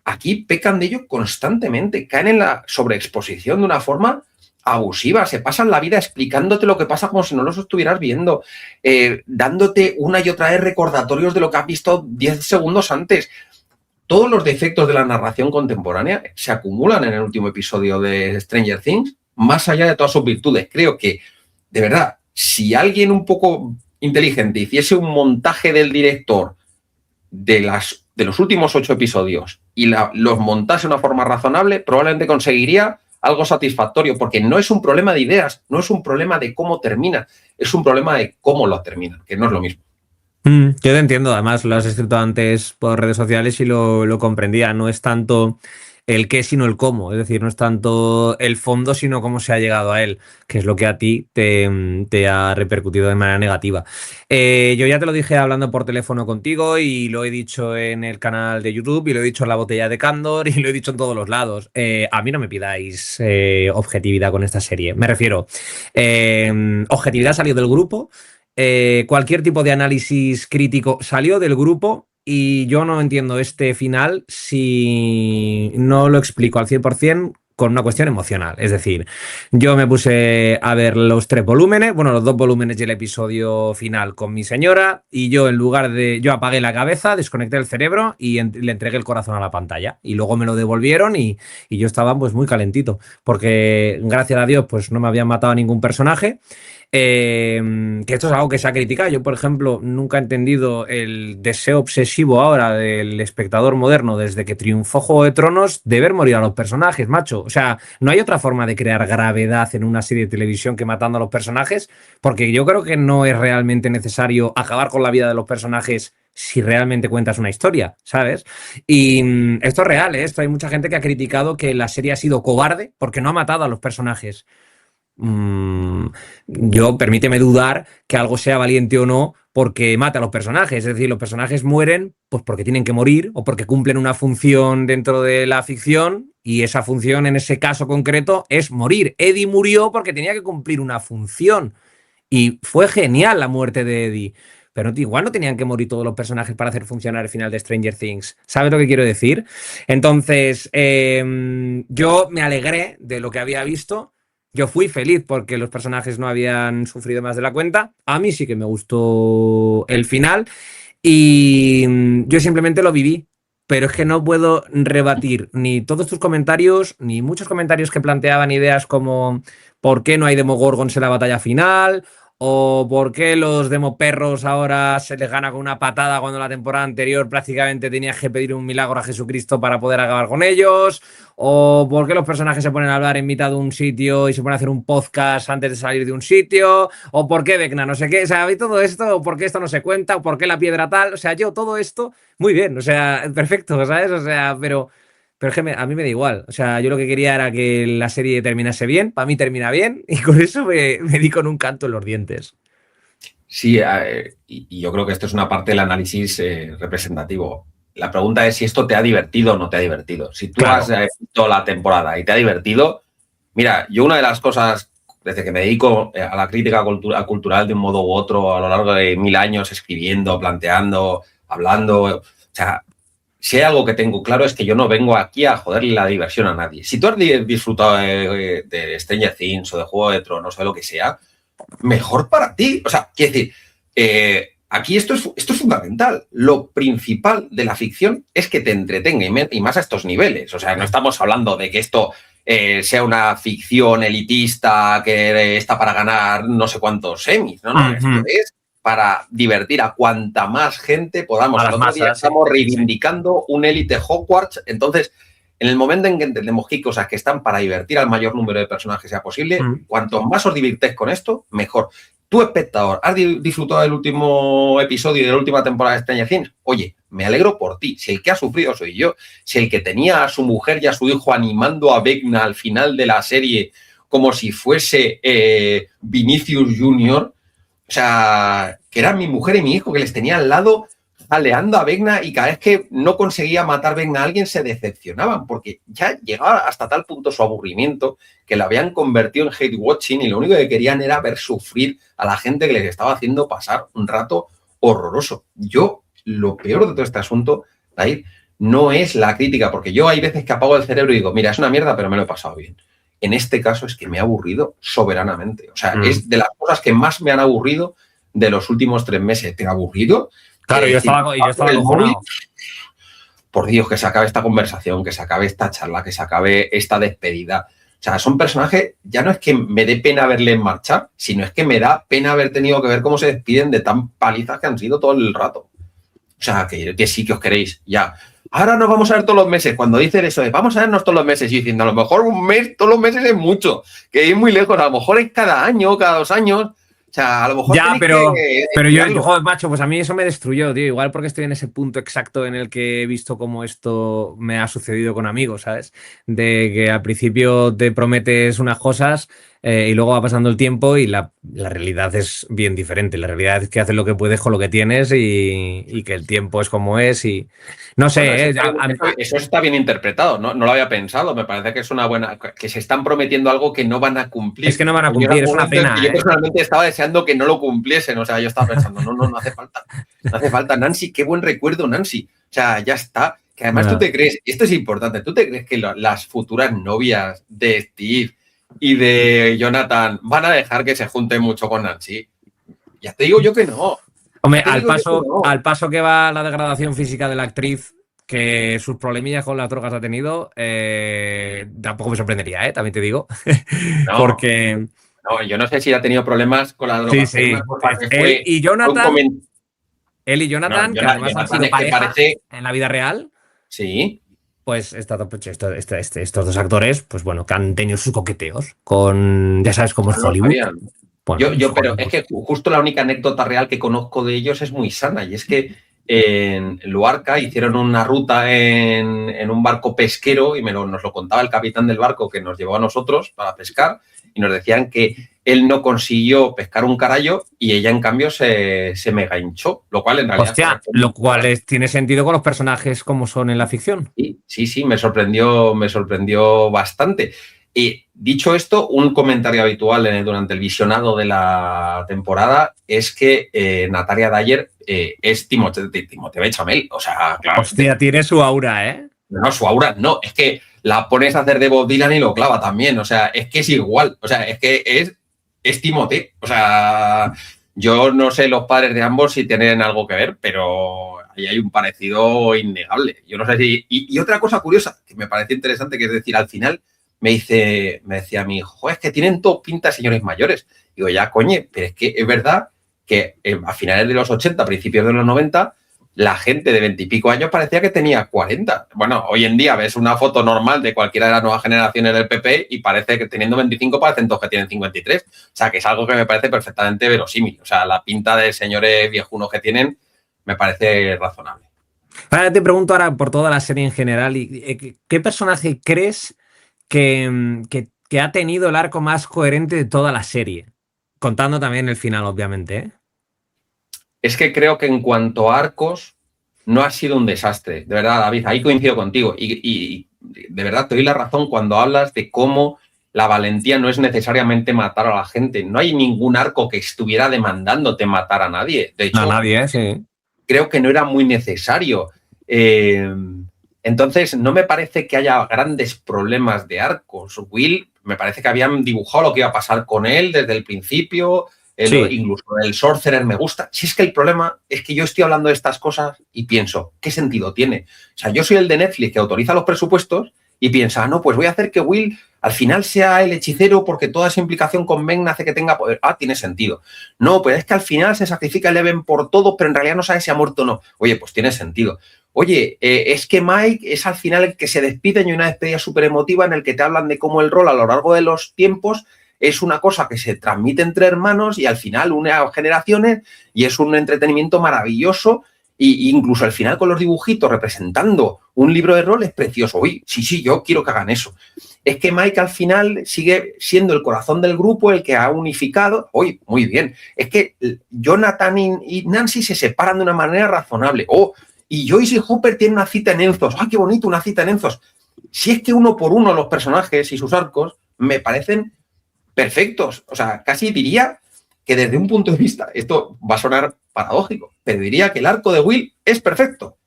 aquí pecan de ello constantemente, caen en la sobreexposición de una forma abusiva, se pasan la vida explicándote lo que pasa como si no los estuvieras viendo, dándote una y otra vez recordatorios de lo que has visto 10 segundos antes. Todos los defectos de la narración contemporánea se acumulan en el último episodio de Stranger Things, más allá de todas sus virtudes. Creo que, de verdad, si alguien un poco inteligente hiciese un montaje del director de los últimos 8 episodios y los montase de una forma razonable, probablemente conseguiría algo satisfactorio, porque no es un problema de ideas, no es un problema de cómo termina, es un problema de cómo lo terminan, que no es lo mismo. Yo te entiendo, además lo has escrito antes por redes sociales y lo comprendía, no es tanto el qué, sino el cómo, es decir, no es tanto el fondo, sino cómo se ha llegado a él, que es lo que a ti te ha repercutido de manera negativa. Yo ya te lo dije hablando por teléfono contigo y lo he dicho en el canal de YouTube y lo he dicho en la botella de Candor y lo he dicho en todos los lados. A mí no me pidáis objetividad con esta serie, me refiero, objetividad salió del grupo. Cualquier tipo de análisis crítico salió del grupo y yo no entiendo este final si no lo explico al 100% con una cuestión emocional. Es decir, yo me puse a ver los 3 volúmenes, bueno, los 2 volúmenes del episodio final con mi señora y yo yo apagué la cabeza, desconecté el cerebro y le entregué el corazón a la pantalla y luego me lo devolvieron y yo estaba pues muy calentito porque gracias a Dios pues no me habían matado a ningún personaje. Que esto es algo que se ha criticado. Yo, por ejemplo, nunca he entendido el deseo obsesivo ahora del espectador moderno desde que triunfó Juego de Tronos de ver morir a los personajes, macho. O sea, no hay otra forma de crear gravedad en una serie de televisión que matando a los personajes, porque yo creo que no es realmente necesario acabar con la vida de los personajes si realmente cuentas una historia, ¿sabes? Y esto es real, ¿eh? Esto hay mucha gente que ha criticado que la serie ha sido cobarde porque no ha matado a los personajes. Yo permíteme dudar que algo sea valiente o no porque mata a los personajes, es decir, los personajes mueren pues porque tienen que morir o porque cumplen una función dentro de la ficción y esa función en ese caso concreto es morir. Eddie murió porque tenía que cumplir una función y fue genial la muerte de Eddie, pero igual no tenían que morir todos los personajes para hacer funcionar el final de Stranger Things. ¿Sabes lo que quiero decir? Entonces, yo me alegré de lo que había visto. Yo fui feliz porque los personajes no habían sufrido más de la cuenta. A mí sí que me gustó el final y yo simplemente lo viví. Pero es que no puedo rebatir ni todos tus comentarios, ni muchos comentarios que planteaban ideas como ¿por qué no hay demogorgons en la batalla final? ¿O por qué los demoperros ahora se les gana con una patada cuando la temporada anterior prácticamente tenías que pedir un milagro a Jesucristo para poder acabar con ellos? ¿O por qué los personajes se ponen a hablar en mitad de un sitio y se ponen a hacer un podcast antes de salir de un sitio? ¿O por qué Vecna no sé qué? O sea, ¿y todo esto? ¿O por qué esto no se cuenta? ¿O por qué la piedra tal? O sea, yo todo esto, muy bien, o sea, perfecto, ¿sabes? O sea, pero es que a mí me da igual. O sea, yo lo que quería era que la serie terminase bien. Para mí termina bien y con eso me di con un canto en los dientes. Sí, y yo creo que esto es una parte del análisis representativo. La pregunta es si esto te ha divertido o no te ha divertido. Si tú Claro. has visto la temporada y te ha divertido, mira, yo una de las cosas, desde que me dedico a la crítica cultural de un modo u otro a lo largo de 1000 años, escribiendo, planteando, hablando, o sea, si hay algo que tengo claro es que yo no vengo aquí a joderle la diversión a nadie. Si tú has disfrutado de Stranger Things o de Juego de Tronos o de lo que sea, mejor para ti. O sea, quiero decir, aquí esto es fundamental. Lo principal de la ficción es que te entretenga y más a estos niveles. O sea, no estamos hablando de que esto sea una ficción elitista que está para ganar no sé cuántos Emmys. No, esto es para divertir a cuanta más gente podamos. A las masas, estamos reivindicando un élite Hogwarts. Entonces, en el momento en que entendemos que hay cosas que están para divertir al mayor número de personas que sea posible, cuanto más os divirtáis con esto, mejor. Tú, espectador, ¿has disfrutado del último episodio y de la última temporada de Stranger Things? Oye, me alegro por ti. Si el que ha sufrido soy yo, si el que tenía a su mujer y a su hijo animando a Vecna al final de la serie como si fuese Vinicius Junior, o sea, que eran mi mujer y mi hijo, que les tenía al lado aleando a Vecna, y cada vez que no conseguía matar Vecna a alguien se decepcionaban, porque ya llegaba hasta tal punto su aburrimiento que la habían convertido en hate watching y lo único que querían era ver sufrir a la gente que les estaba haciendo pasar un rato horroroso. Yo, lo peor de todo este asunto, David, no es la crítica, porque yo hay veces que apago el cerebro y digo, mira, es una mierda, pero me lo he pasado bien. En este caso es que me ha aburrido soberanamente. O sea, es de las cosas que más me han aburrido de los últimos 3 meses. ¿Te ha aburrido? Claro, yo estaba acojonado. Por Dios, que se acabe esta conversación, que se acabe esta charla, que se acabe esta despedida. O sea, son personajes, ya no es que me dé pena verles marchar, sino es que me da pena haber tenido que ver cómo se despiden de tan palizas que han sido todo el rato. O sea, que sí que os queréis, ya. Ahora nos vamos a ver todos los meses. Cuando dicen eso de vamos a vernos todos los meses, y diciendo a lo mejor un mes, todos los meses es mucho, que es muy lejos, a lo mejor es cada año, cada 2 años. O sea, a lo mejor. Ya, pero yo, joder, macho, pues a mí eso me destruyó, tío. Igual porque estoy en ese punto exacto en el que he visto cómo esto me ha sucedido con amigos, ¿sabes? De que al principio te prometes unas cosas y luego va pasando el tiempo y la realidad es bien diferente. La realidad es que haces lo que puedes con lo que tienes y que el tiempo es como es y no sé. Bueno, eso está bien interpretado, ¿no? No lo había pensado. Me parece que es una buena. Que se están prometiendo algo que no van a cumplir. Es que no van a cumplir, es una pena. Yo personalmente estaba deseando que no lo cumpliesen. O sea, yo estaba pensando, no hace falta. No hace falta. Nancy, qué buen recuerdo, Nancy. O sea, ya está. Que además tú te crees, esto es importante, tú te crees que las futuras novias de Steve y de Jonathan van a dejar que se junten mucho con Nancy. Ya te digo yo que no. Hombre, al paso que va la degradación física de la actriz, que sus problemillas con las drogas ha tenido, tampoco me sorprendería, también te digo. No, porque... No, yo no sé si ha tenido problemas con las drogas. Sí. Él y Jonathan, que además han sido pareja en la vida real. Sí. Pues estos dos actores, pues bueno, que han tenido sus coqueteos con, ya sabes cómo es Hollywood. Bueno, pero es que justo la única anécdota real que conozco de ellos es muy sana, y es que en Luarca hicieron una ruta en un barco pesquero y nos lo contaba el capitán del barco que nos llevó a nosotros para pescar, y nos decían que él no consiguió pescar un carallo y ella en cambio se mega hinchó, lo cual en realidad... Hostia, lo cual tiene sentido con los personajes como son en la ficción. Sí, me sorprendió bastante. Y dicho esto, un comentario habitual durante el visionado de la temporada es que Natalia Dyer es Timothée Chalamet. O sea, claro. Hostia, tiene su aura, ¿eh? No, su aura no. Es que la pones a hacer de Bob Dylan y lo clava también. O sea, es que es igual. O sea, es que es Timothée. O sea, yo no sé los padres de ambos si tienen algo que ver, pero ahí hay un parecido innegable. Yo no sé si... Y otra cosa curiosa que me parece interesante, que es decir, al final... Me decía mi hijo, es que tienen todos pinta de señores mayores. Digo, ya, coño, pero es que es verdad que a finales de los 80, principios de los 90, la gente de 20 y pico años parecía que tenía 40. Bueno, hoy en día ves una foto normal de cualquiera de las nuevas generaciones del PP y parece que teniendo 25 parecen todos que tienen 53. O sea, que es algo que me parece perfectamente verosímil. O sea, la pinta de señores viejunos que tienen me parece razonable. Ahora te pregunto por toda la serie en general, ¿qué personaje crees que ha tenido el arco más coherente de toda la serie? Contando también el final, obviamente, ¿eh? Es que creo que en cuanto a arcos no ha sido un desastre. De verdad, David, ahí coincido contigo. Y de verdad te doy la razón cuando hablas de cómo la valentía no es necesariamente matar a la gente. No hay ningún arco que estuviera demandándote matar a nadie. De hecho, a nadie, sí. Creo que no era muy necesario. Entonces, no me parece que haya grandes problemas de arcos. Will, me parece que habían dibujado lo que iba a pasar con él desde el principio. Incluso el Sorcerer me gusta. Si es que el problema es que yo estoy hablando de estas cosas y pienso, ¿qué sentido tiene? O sea, yo soy el de Netflix que autoriza los presupuestos y piensa, no, pues voy a hacer que Will al final sea el hechicero porque toda esa implicación con Vecna hace que tenga poder. Tiene sentido. No, pues es que al final se sacrifica Eleven por todos, pero en realidad no sabe si ha muerto o no. Oye, pues tiene sentido. Oye, es que Mike es al final el que se despide y una despedida súper emotiva en el que te hablan de cómo el rol a lo largo de los tiempos es una cosa que se transmite entre hermanos y al final une a generaciones y es un entretenimiento maravilloso. Y incluso al final con los dibujitos representando un libro de rol es precioso. Uy, sí, yo quiero que hagan eso. Es que Mike al final sigue siendo el corazón del grupo, el que ha unificado. Uy, muy bien. Es que Jonathan y Nancy se separan de una manera razonable. Y Joyce y Hooper tienen una cita en Enzos. ¡Qué bonito, una cita en Enzos! Si es que uno por uno los personajes y sus arcos me parecen perfectos. O sea, casi diría que desde un punto de vista, esto va a sonar paradójico, pero diría que el arco de Will es perfecto.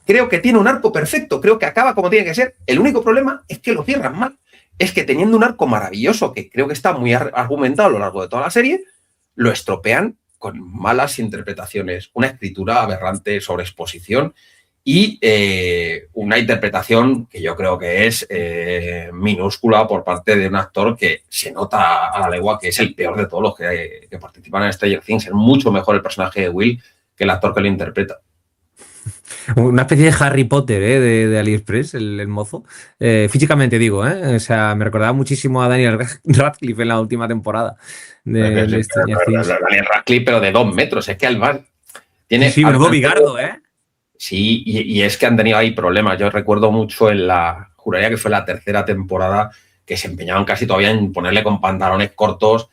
Creo que tiene un arco perfecto, creo que acaba como tiene que ser. El único problema es que lo cierran mal. Es que teniendo un arco maravilloso, que creo que está muy argumentado a lo largo de toda la serie, lo estropean con malas interpretaciones, una escritura aberrante sobre exposición y una interpretación que yo creo que es minúscula por parte de un actor que se nota a la legua que es el peor de todos los que participan en Stranger Things. Es mucho mejor el personaje de Will que el actor que lo interpreta. Una especie de Harry Potter, de AliExpress, el mozo. Físicamente digo, O sea, me recordaba muchísimo a Daniel Radcliffe en la última temporada de Stranger Things. Daniel Radcliffe, pero de 2 metros. Es que Alvar tiene... Sí, menudo bigardo, Sí, y es que han tenido ahí problemas. Yo recuerdo mucho juraría que fue la 3ª temporada, que se empeñaban casi todavía en ponerle con pantalones cortos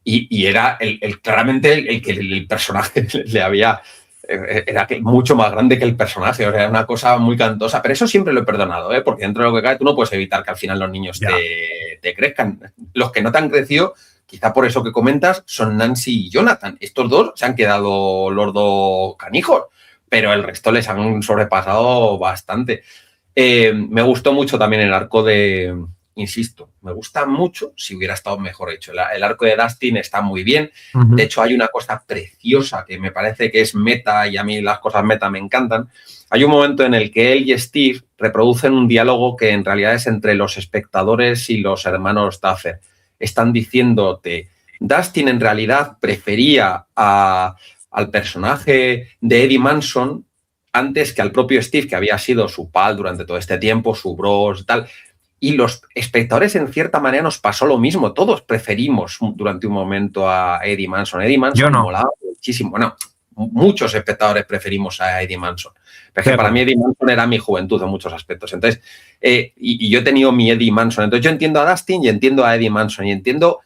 y era claramente el que el personaje le había... Era mucho más grande que el personaje, o sea, era una cosa muy cantosa, pero eso siempre lo he perdonado, porque dentro de lo que cae tú no puedes evitar que al final los niños te crezcan. Los que no te han crecido, quizá por eso que comentas, son Nancy y Jonathan. Estos dos se han quedado los dos canijos, pero el resto les han sobrepasado bastante. Me gustó mucho también el arco insisto, me gusta mucho si hubiera estado mejor hecho. El arco de Dustin está muy bien. De hecho, hay una cosa preciosa que me parece que es meta y a mí las cosas meta me encantan. Hay un momento en el que él y Steve reproducen un diálogo que en realidad es entre los espectadores y los hermanos Duffer. Están diciéndote, Dustin en realidad prefería al personaje de Eddie Manson antes que al propio Steve, que había sido su pal durante todo este tiempo, su bros y tal. Y los espectadores, en cierta manera, nos pasó lo mismo. Todos preferimos durante un momento a Eddie Manson. Eddie Manson molaba muchísimo. Bueno, muchos espectadores preferimos a Eddie Manson. Pero es que para mí Eddie Manson era mi juventud en muchos aspectos. Entonces, y yo he tenido mi Eddie Manson. Entonces yo entiendo a Dustin y entiendo a Eddie Manson y entiendo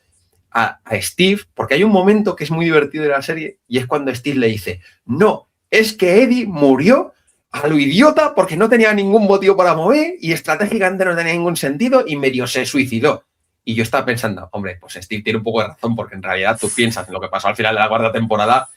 a Steve, porque hay un momento que es muy divertido de la serie y es cuando Steve le dice, no, es que Eddie murió a lo idiota porque no tenía ningún motivo para mover y estratégicamente no tenía ningún sentido y medio se suicidó. Y yo estaba pensando, hombre, pues Steve tiene un poco de razón porque en realidad tú piensas en lo que pasó al final de la 4ª temporada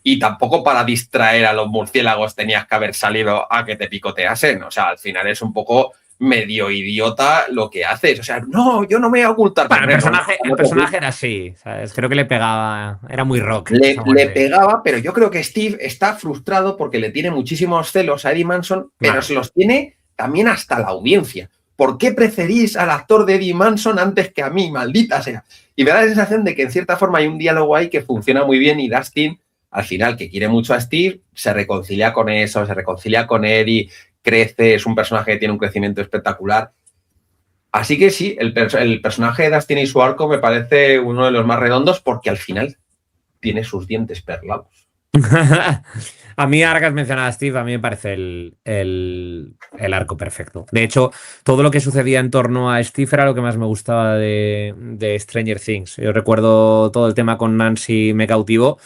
y tampoco para distraer a los murciélagos tenías que haber salido a que te picoteasen. O sea, al final es un poco medio idiota lo que haces. O sea, no, yo no me voy a ocultar. Bueno, el personaje era así, ¿sabes? Creo que le pegaba, era muy rock. Le pegaba, pero yo creo que Steve está frustrado porque le tiene muchísimos celos a Eddie Manson, pero se los tiene también hasta la audiencia. ¿Por qué preferís al actor de Eddie Manson antes que a mí, maldita sea? Y me da la sensación de que en cierta forma hay un diálogo ahí que funciona muy bien y Dustin, al final, que quiere mucho a Steve, se reconcilia con eso, se reconcilia con Eddie, crece, es un personaje que tiene un crecimiento espectacular. Así que sí, el personaje de Dustin y su arco me parece uno de los más redondos porque al final tiene sus dientes perlados. A mí, ahora que has mencionado a Steve, a mí me parece el arco perfecto. De hecho, todo lo que sucedía en torno a Steve era lo que más me gustaba de Stranger Things. Yo recuerdo todo el tema con Nancy, me cautivó.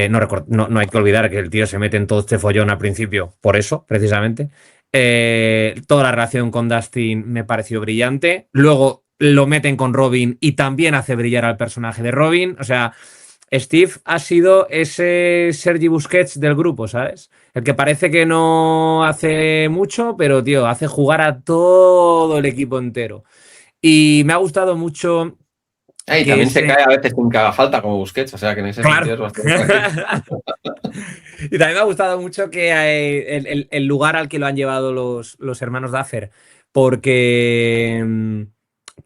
No hay que olvidar que el tío se mete en todo este follón al principio, por eso, precisamente. Toda la relación con Dustin me pareció brillante. Luego lo meten con Robin y también hace brillar al personaje de Robin. O sea, Steve ha sido ese Sergi Busquets del grupo, ¿sabes? El que parece que no hace mucho, pero, tío, hace jugar a todo el equipo entero. Y me ha gustado mucho... Y también se cae a veces sin que haga falta como Busquets, o sea que en ese sentido es bastante... Y también me ha gustado mucho que el lugar al que lo han llevado los hermanos Duffer, porque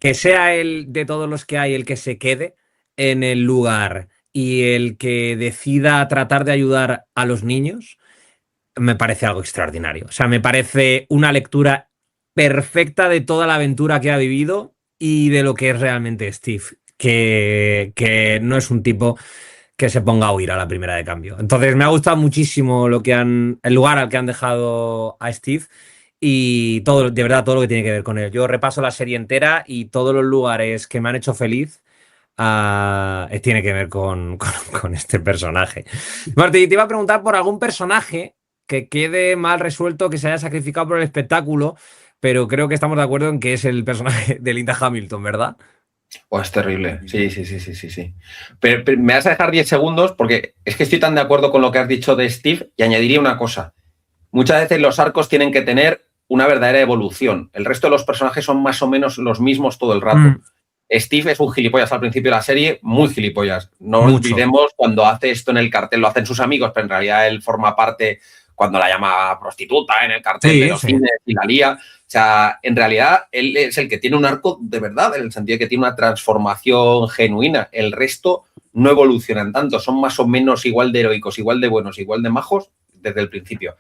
que sea él de todos los que hay el que se quede en el lugar y el que decida tratar de ayudar a los niños, me parece algo extraordinario. O sea, me parece una lectura perfecta de toda la aventura que ha vivido y de lo que es realmente Steve, que no es un tipo que se ponga a huir a la primera de cambio. Entonces me ha gustado muchísimo el lugar al que han dejado a Steve y todo, de verdad, todo lo que tiene que ver con él. Yo repaso la serie entera y todos los lugares que me han hecho feliz tiene que ver con este personaje. Martín, te iba a preguntar por algún personaje que quede mal resuelto, que se haya sacrificado por el espectáculo, pero creo que estamos de acuerdo en que es el personaje de Linda Hamilton, ¿verdad? Oh, es terrible. Sí. Pero me vas a dejar 10 segundos porque es que estoy tan de acuerdo con lo que has dicho de Steve y añadiría una cosa. Muchas veces los arcos tienen que tener una verdadera evolución. El resto de los personajes son más o menos los mismos todo el rato. Steve es un gilipollas al principio de la serie, muy gilipollas. No olvidemos cuando hace esto en el cartel, lo hacen sus amigos, pero en realidad él forma parte cuando la llama prostituta en el cartel de los cines y la lía. O sea, en realidad él es el que tiene un arco de verdad, en el sentido de que tiene una transformación genuina. El resto no evolucionan tanto, son más o menos igual de heroicos, igual de buenos, igual de majos desde el principio.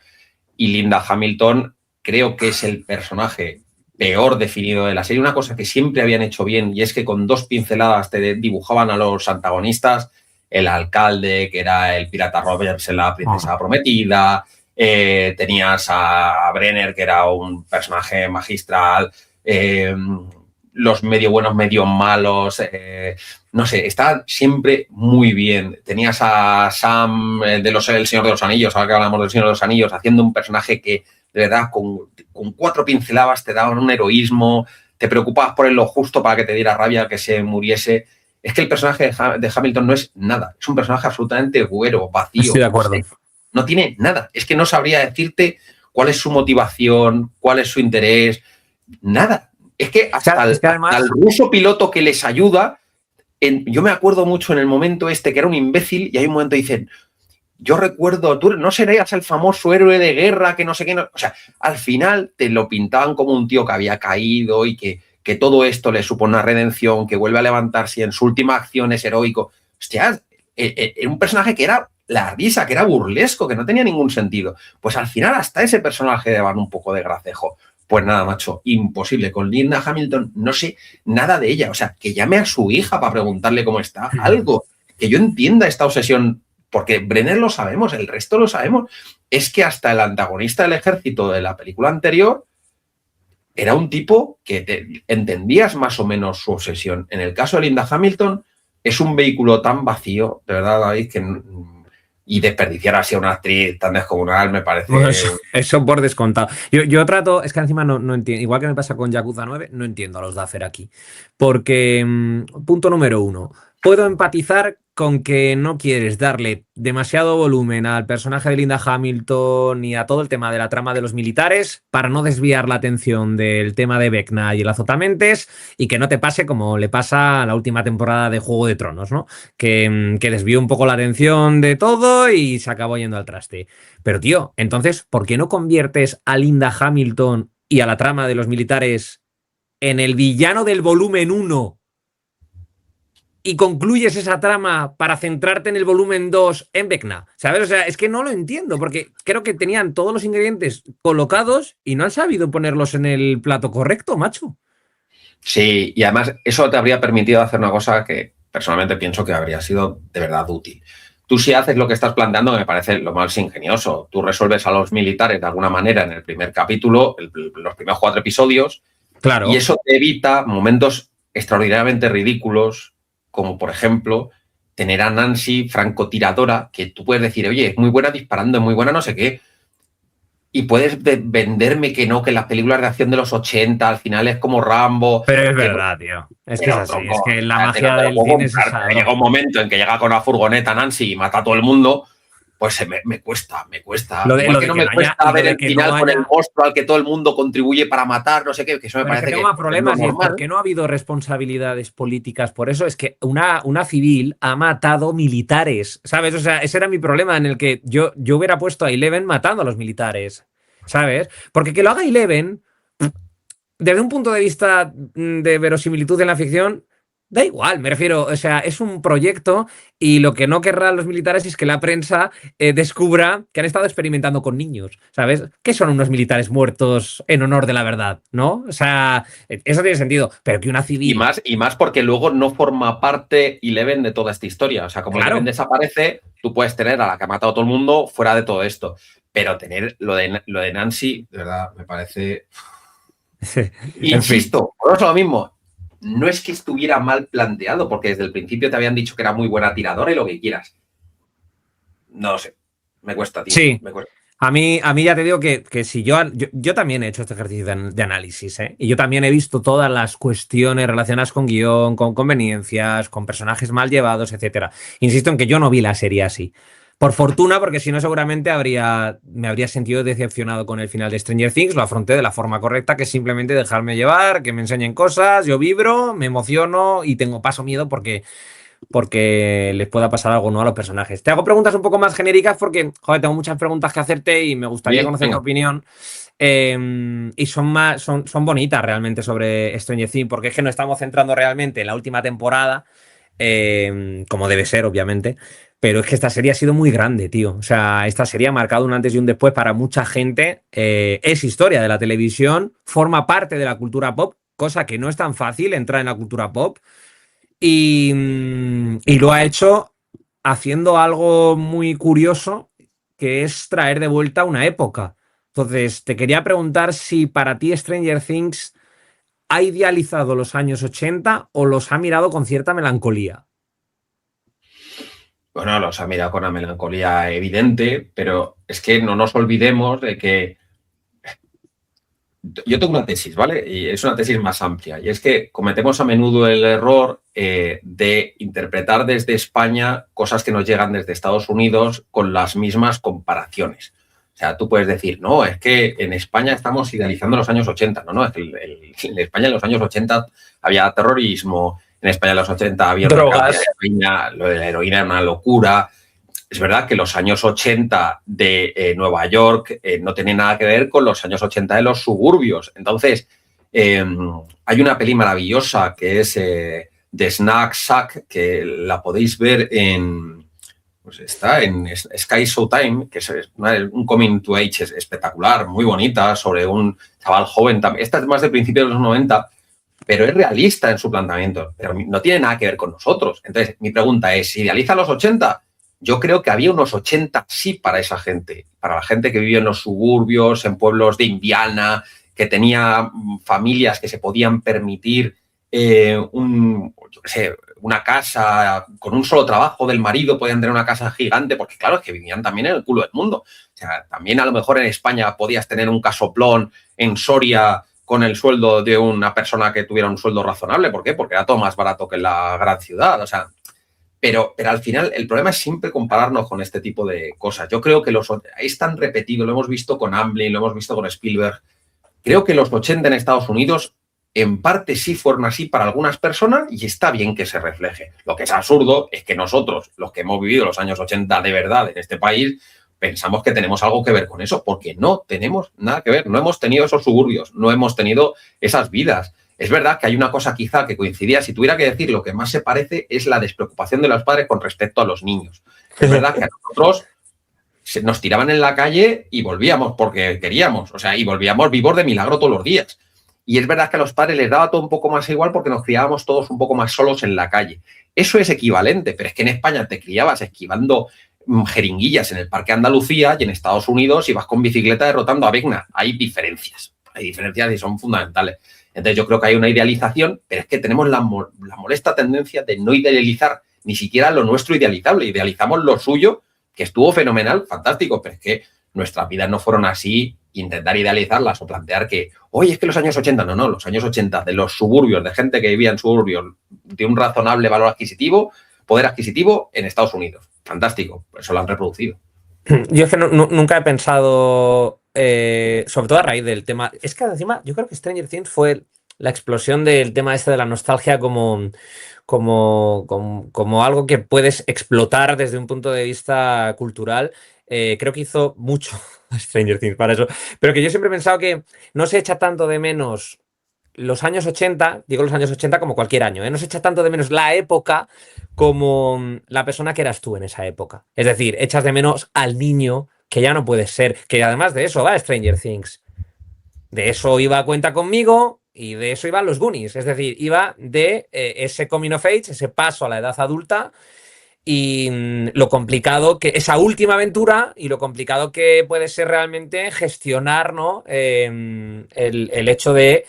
Y Linda Hamilton creo que es el personaje peor definido de la serie. Una cosa que siempre habían hecho bien y es que con 2 pinceladas te dibujaban a los antagonistas, el alcalde, que era el pirata Roberts en La princesa prometida, tenías a Brenner, que era un personaje magistral, los medio buenos, medio malos, no sé, estaban siempre muy bien. Tenías a Sam El Señor de los Anillos, ahora que hablamos del Señor de los Anillos, haciendo un personaje que de verdad con 4 pinceladas te daban un heroísmo, te preocupabas por él lo justo para que te diera rabia que se muriese. Es que el personaje de Hamilton no es nada, es un personaje absolutamente güero, vacío. Estoy de acuerdo. No tiene nada, es que no sabría decirte cuál es su motivación, cuál es su interés, nada. Es que hasta el ruso piloto que les ayuda, yo me acuerdo mucho en el momento este que era un imbécil y hay un momento que dicen, yo recuerdo, tú no serías el famoso héroe de guerra que no sé qué. No. O sea, al final te lo pintaban como un tío que había caído y que todo esto le supone una redención, que vuelve a levantarse y en su última acción es heroico. Hostia, era un personaje que era la risa, que era burlesco, que no tenía ningún sentido. Pues al final hasta ese personaje le daban un poco de gracejo. Pues nada, macho, imposible. Con Linda Hamilton no sé nada de ella. O sea, que llame a su hija para preguntarle cómo está. Algo que yo entienda esta obsesión, porque Brenner lo sabemos, el resto lo sabemos. Es que hasta el antagonista del ejército de la película anterior era un tipo que entendías más o menos su obsesión. En el caso de Linda Hamilton, es un vehículo tan vacío, de verdad, David, que... Y desperdiciar así a una actriz tan descomunal me parece... Bueno, eso por descontado. Yo trato, es que encima no entiendo, igual que me pasa con Yakuza 9, no entiendo a los Duffer aquí. Porque, punto número 1, puedo empatizar con que no quieres darle demasiado volumen al personaje de Linda Hamilton y a todo el tema de la trama de los militares para no desviar la atención del tema de Vecna y el azotamentes y que no te pase como le pasa a la última temporada de Juego de Tronos, ¿no? Que desvió un poco la atención de todo y se acabó yendo al traste. Pero tío, entonces, ¿por qué no conviertes a Linda Hamilton y a la trama de los militares en el villano del volumen 1 y concluyes esa trama para centrarte en el volumen 2 en Vecna? ¿Sabes? O sea, es que no lo entiendo, porque creo que tenían todos los ingredientes colocados y no han sabido ponerlos en el plato correcto, macho. Sí, y además eso te habría permitido hacer una cosa que personalmente pienso que habría sido de verdad útil. Tú si haces lo que estás planteando, me parece lo más ingenioso. Tú resuelves a los militares de alguna manera en el primer capítulo, los primeros 4 episodios, claro. Y eso te evita momentos extraordinariamente ridículos, como por ejemplo tener a Nancy francotiradora, que tú puedes decir, oye, es muy buena disparando, es muy buena no sé qué, y puedes venderme que no, que las películas de acción de los 80 al final es como Rambo. Pero es verdad, tío. Es que es así. Es que la magia del cine es esa. Llega un momento en que llega con la furgoneta Nancy y mata a todo el mundo, pues me cuesta. Lo de que no me cuesta ver el final con el monstruo al que todo el mundo contribuye para matar, no sé qué, que eso me parece que... tengo problemas y es porque no ha habido responsabilidades políticas. Por eso es que una civil ha matado militares, ¿sabes? O sea, ese era mi problema en el que yo hubiera puesto a Eleven matando a los militares, ¿sabes? Porque que lo haga Eleven... desde un punto de vista de verosimilitud en la ficción, da igual, me refiero, o sea, es un proyecto y lo que no querrán los militares es que la prensa descubra que han estado experimentando con niños, ¿sabes? ¿Qué son unos militares muertos en honor de la verdad, ¿no? O sea, eso tiene sentido, pero que una civil... Y más porque luego no forma parte Eleven de toda esta historia. O sea, como Claro. Eleven desaparece, tú puedes tener a la que ha matado a todo el mundo fuera de todo esto. Pero tener lo de Nancy, de verdad, me parece... En fin. Insisto, por eso lo mismo. No es que estuviera mal planteado, porque desde el principio te habían dicho que era muy buena tiradora y lo que quieras. No lo sé. Me cuesta, tío. Sí. Me cuesta. A mí ya te digo que si yo también he hecho este ejercicio de análisis, ¿eh? Y yo también he visto todas las cuestiones relacionadas con guión, con conveniencias, con personajes mal llevados, etcétera. Insisto en que yo no vi la serie así. Por fortuna, porque si no seguramente me habría sentido decepcionado con el final de Stranger Things. Lo afronté de la forma correcta, que es simplemente dejarme llevar, que me enseñen cosas, yo vibro, me emociono y paso miedo porque les pueda pasar algo, ¿no?, a los personajes. Te hago preguntas un poco más genéricas porque, joder, tengo muchas preguntas que hacerte y me gustaría Bien, conocer tu venga. opinión. Y son bonitas realmente sobre Stranger Things, porque es que nos estamos centrando realmente en la última temporada, como debe ser, obviamente. Pero es que esta serie ha sido muy grande, tío. O sea, esta serie ha marcado un antes y un después para mucha gente. Es historia de la televisión, forma parte de la cultura pop, cosa que no es tan fácil entrar en la cultura pop. Y lo ha hecho haciendo algo muy curioso, que es traer de vuelta una época. Entonces, te quería preguntar si para ti Stranger Things ha idealizado los años 80 o los ha mirado con cierta melancolía. Bueno, los ha mirado con una melancolía evidente, pero es que no nos olvidemos de que yo tengo una tesis, ¿vale? Y es una tesis más amplia. Y es que cometemos a menudo el error de interpretar desde España cosas que nos llegan desde Estados Unidos con las mismas comparaciones. O sea, tú puedes decir, no, es que en España estamos idealizando los años 80. No, es que en España en los años 80 había terrorismo, en España en los 80 había una cantidad de Drogas. heroína, lo de la heroína era una locura. Es verdad que los años 80 de Nueva York no tienen nada que ver con los años 80 de los suburbios. Entonces, hay una peli maravillosa que es The Snack Shack, que la podéis ver pues está en Sky Showtime, que es un coming to age espectacular, muy bonita, sobre un chaval joven. Esta es más de principios de los 90, pero es realista en su planteamiento, pero no tiene nada que ver con nosotros. Entonces, mi pregunta es, ¿se idealiza los 80? Yo creo que había unos 80 sí para esa gente, para la gente que vivía en los suburbios, en pueblos de Indiana, que tenía familias que se podían permitir yo qué sé, una casa con un solo trabajo del marido, podían tener una casa gigante, porque claro, es que vivían también en el culo del mundo. O sea, también a lo mejor en España podías tener un casoplón en Soria con el sueldo de una persona que tuviera un sueldo razonable. ¿Por qué? Porque era todo más barato que en la gran ciudad. O sea, pero al final el problema es siempre compararnos con este tipo de cosas. Yo creo que es tan repetido, lo hemos visto con Amblin, lo hemos visto con Spielberg. Creo que los 80 en Estados Unidos en parte sí fueron así para algunas personas y está bien que se refleje. Lo que es absurdo es que nosotros, los que hemos vivido los años 80 de verdad en este país, pensamos que tenemos algo que ver con eso, porque no tenemos nada que ver. No hemos tenido esos suburbios, no hemos tenido esas vidas. Es verdad que hay una cosa quizá que coincidía, si tuviera que decir lo que más se parece es la despreocupación de los padres con respecto a los niños. Es verdad que a nosotros nos tiraban en la calle y volvíamos porque queríamos, o sea, y volvíamos vivos de milagro todos los días. Y es verdad que a los padres les daba todo un poco más igual porque nos criábamos todos un poco más solos en la calle. Eso es equivalente, pero es que en España te criabas esquivando jeringuillas en el Parque Andalucía y en Estados Unidos ibas con bicicleta derrotando a Vecna. Hay diferencias y son fundamentales. Entonces yo creo que hay una idealización, pero es que tenemos la molesta tendencia de no idealizar ni siquiera lo nuestro idealizable. Idealizamos lo suyo, que estuvo fenomenal, fantástico, pero es que nuestras vidas no fueron así. Intentar idealizarlas o plantear que, oye, es que los años 80, no, los años 80 de los suburbios, de gente que vivía en suburbios de un razonable valor adquisitivo, poder adquisitivo en Estados Unidos. Fantástico, eso lo han reproducido. Yo es que nunca he pensado, sobre todo a raíz del tema, es que encima yo creo que Stranger Things fue la explosión del tema este de la nostalgia como algo que puedes explotar desde un punto de vista cultural. Creo que hizo mucho Stranger Things para eso, pero que yo siempre he pensado que no se echa tanto de menos los años 80, digo los años 80 como cualquier año, ¿eh? No se echa tanto de menos la época como la persona que eras tú en esa época. Es decir, echas de menos al niño que ya no puedes ser, que además de eso va Stranger Things. De eso iba a Cuenta Conmigo y de eso iban los Goonies. Es decir, iba de ese coming of age, ese paso a la edad adulta y lo complicado que esa última aventura y lo complicado que puede ser realmente gestionar, ¿no? El hecho de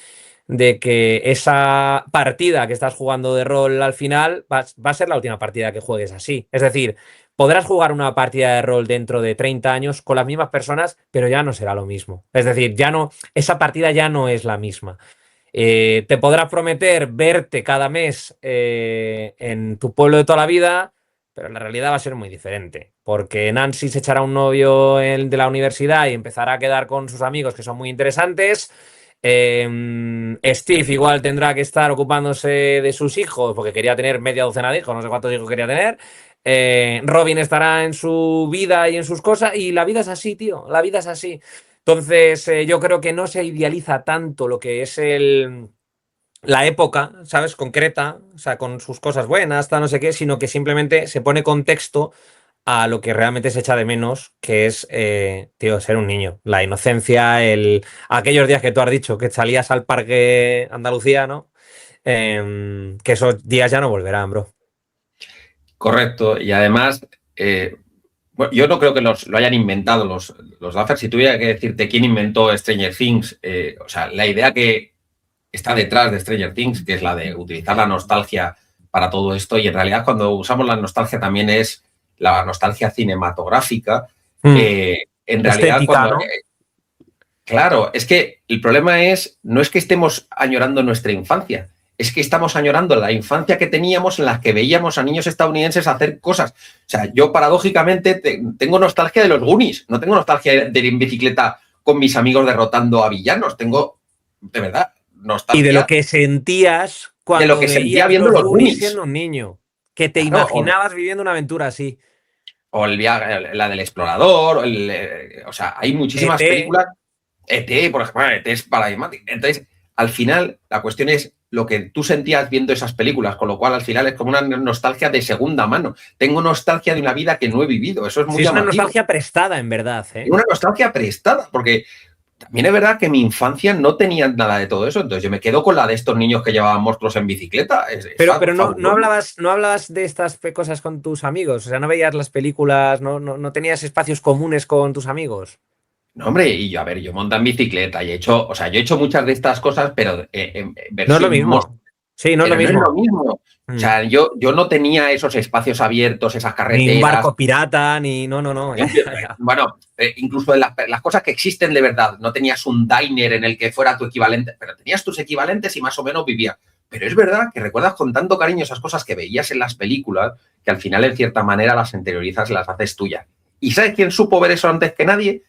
que esa partida que estás jugando de rol al final va a ser la última partida que juegues así. Es decir, podrás jugar una partida de rol dentro de 30 años con las mismas personas, pero ya no será lo mismo. Es decir, ya no, esa partida ya no es la misma. Te podrás prometer verte cada mes en tu pueblo de toda la vida, pero la realidad va a ser muy diferente, porque Nancy se echará un novio de la universidad y empezará a quedar con sus amigos que son muy interesantes. Steve igual tendrá que estar ocupándose de sus hijos, porque quería tener media docena de hijos, no sé cuántos hijos quería tener. Robin estará en su vida y en sus cosas, y la vida es así, tío, la vida es así. Entonces, yo creo que no se idealiza tanto lo que es la época, ¿sabes? Concreta, o sea, con sus cosas buenas, hasta no sé qué, sino que simplemente se pone contexto a lo que realmente se echa de menos, que es, tío, ser un niño. La inocencia, aquellos días que tú has dicho que salías al parque Andalucía, ¿no? Que esos días ya no volverán, bro. Correcto. Y además, bueno, yo no creo que lo hayan inventado los Duffer. Si tuviera que decirte quién inventó Stranger Things, o sea, la idea que está detrás de Stranger Things, que es la de utilizar la nostalgia para todo esto, y en realidad cuando usamos la nostalgia también es la nostalgia cinematográfica. En realidad, Estética, cuando... ¿no? claro, es que el problema no es que estemos añorando nuestra infancia, es que estamos añorando la infancia que teníamos en la que veíamos a niños estadounidenses hacer cosas. O sea, yo paradójicamente tengo nostalgia de los Goonies, no tengo nostalgia de ir en bicicleta con mis amigos derrotando a villanos, tengo, de verdad, Y de lo nostalgia que sentías de lo cuando que sentía veías viendo los los Goonies Goonies. siendo un niño, que te Claro, imaginabas viviendo una aventura así. o el viaje, la del explorador, o sea, hay muchísimas ET. películas. ET, por ejemplo, ET es paradigmático. Entonces, al final, la cuestión es lo que tú sentías viendo esas películas, con lo cual al final es como una nostalgia de segunda mano. Tengo nostalgia de una vida que no he vivido, eso es muy Sí, es una llamativo. nostalgia prestada, en verdad, ¿eh? Es una nostalgia prestada, porque también es verdad que mi infancia no tenía nada de todo eso, entonces yo me quedo con la de estos niños que llevaban monstruos en bicicleta, es Pero no fabuloso. hablabas de estas cosas con tus amigos, o sea, no veías las películas, no tenías espacios comunes con tus amigos. No, hombre, y yo, a ver, yo monto en bicicleta y he hecho, o sea, yo he hecho muchas de estas cosas, pero en No es lo versión mismo. Sí, no es lo pero no es lo mismo. mismo. O Mm. sea, yo no tenía esos espacios abiertos, esas Ni un carreteras. barco pirata, ni. No. Ya. Bueno, incluso las cosas que existen de verdad. No tenías un diner en el que fuera tu equivalente, pero tenías tus equivalentes y más o menos vivías. Pero es verdad que recuerdas con tanto cariño esas cosas que veías en las películas que al final, en cierta manera, las interiorizas y las haces tuyas. ¿Y sabes quién supo ver eso antes que nadie?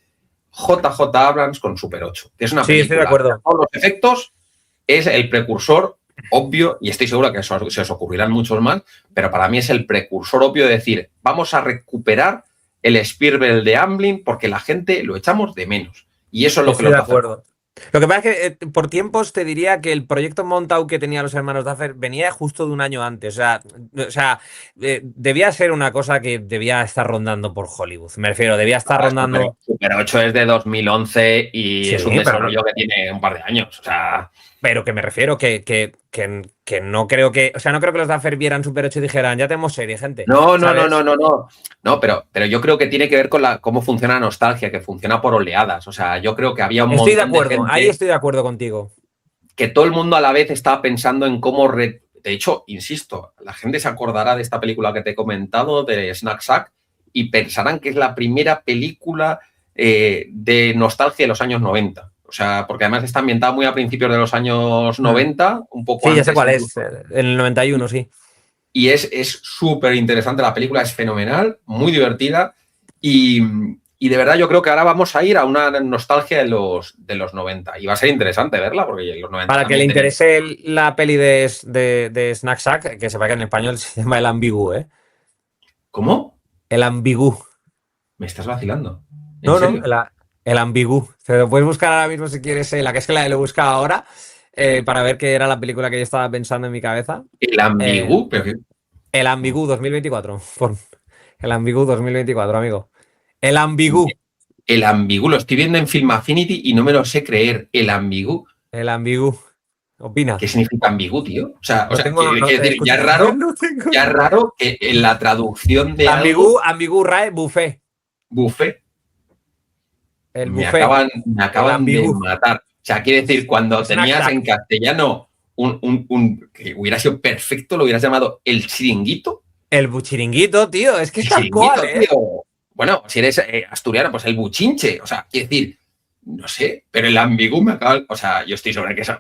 JJ Abrams con Super 8, que es una Sí, estoy de película que a acuerdo. todos los efectos es el precursor obvio, y estoy seguro que se os ocurrirán muchos más, pero para mí es el precursor obvio de decir, vamos a recuperar el Spielberg de Amblin porque la gente lo echamos de menos. Y eso es lo que Estoy los de hace. acuerdo. Lo que pasa es que por tiempos te diría que el proyecto Montauk que tenían los hermanos Duffer venía justo de un año antes. O sea, debía ser una cosa que debía estar rondando por Hollywood. Me refiero, debía estar rondando. Super 8 es de 2011 y Sí, es un pero desarrollo que tiene un par de años. O sea, Pero que me refiero que no creo que. O sea, no creo que los Duffer vieran Super 8 y dijeran, ya tenemos serie, gente. no, no, no, no, ¿Sabes? no, no. No, pero yo creo que tiene que ver con cómo funciona la nostalgia, que funciona por oleadas. O sea, yo creo que había un Estoy de montón de acuerdo, ahí gente estoy de acuerdo contigo. que todo el mundo a la vez estaba pensando en cómo... De hecho, insisto, la gente se acordará de esta película que te he comentado, de Snack Shack, y pensarán que es la primera película de nostalgia de los años 90. O sea, porque además está ambientada muy a principios de los años Mm. 90, un poco Sí, ya sé antes cuál es. incluso. En el 91, sí. Y es súper interesante, la película es fenomenal, muy divertida y de verdad yo creo que ahora vamos a ir a una nostalgia de los 90 y va a ser interesante verla porque los 90 Para que le también tenían... interese la peli de Snack Shack, que sepa que en español se llama El Ambigú, ¿eh? ¿Cómo? El Ambigú. Me estás vacilando. ¿En No, serio? el Ambigú. Te lo puedes buscar ahora mismo si quieres, la que es que la he buscado ahora. para ver qué era la película que yo estaba pensando en mi cabeza. El ambigú, pero que... El Ambigú 2024. El Ambigú 2024, amigo. El Ambigú. El ambigú, lo estoy viendo en Film Affinity y no me lo sé creer. El ambigú. El Ambigú. Opina. ¿Qué significa ambigú, tío? No tengo, quiero decir, escucha, no tengo. ya es raro que en la traducción de Ambigú, algo, Ambigú Rae, buffet. buffet, El buffet. me El acaban de Ambigú. matar. O sea, quiere decir, cuando Snack tenías Shack. en castellano que hubiera sido perfecto, lo hubieras llamado el chiringuito. El buchiringuito, tío. Es que es El tal cual, chiringuito, ¿eh? tío. Bueno, si eres asturiano, pues el buchinche. O sea, quiere decir, no sé, pero el ambigú me acaba. O sea, yo estoy sobre que eso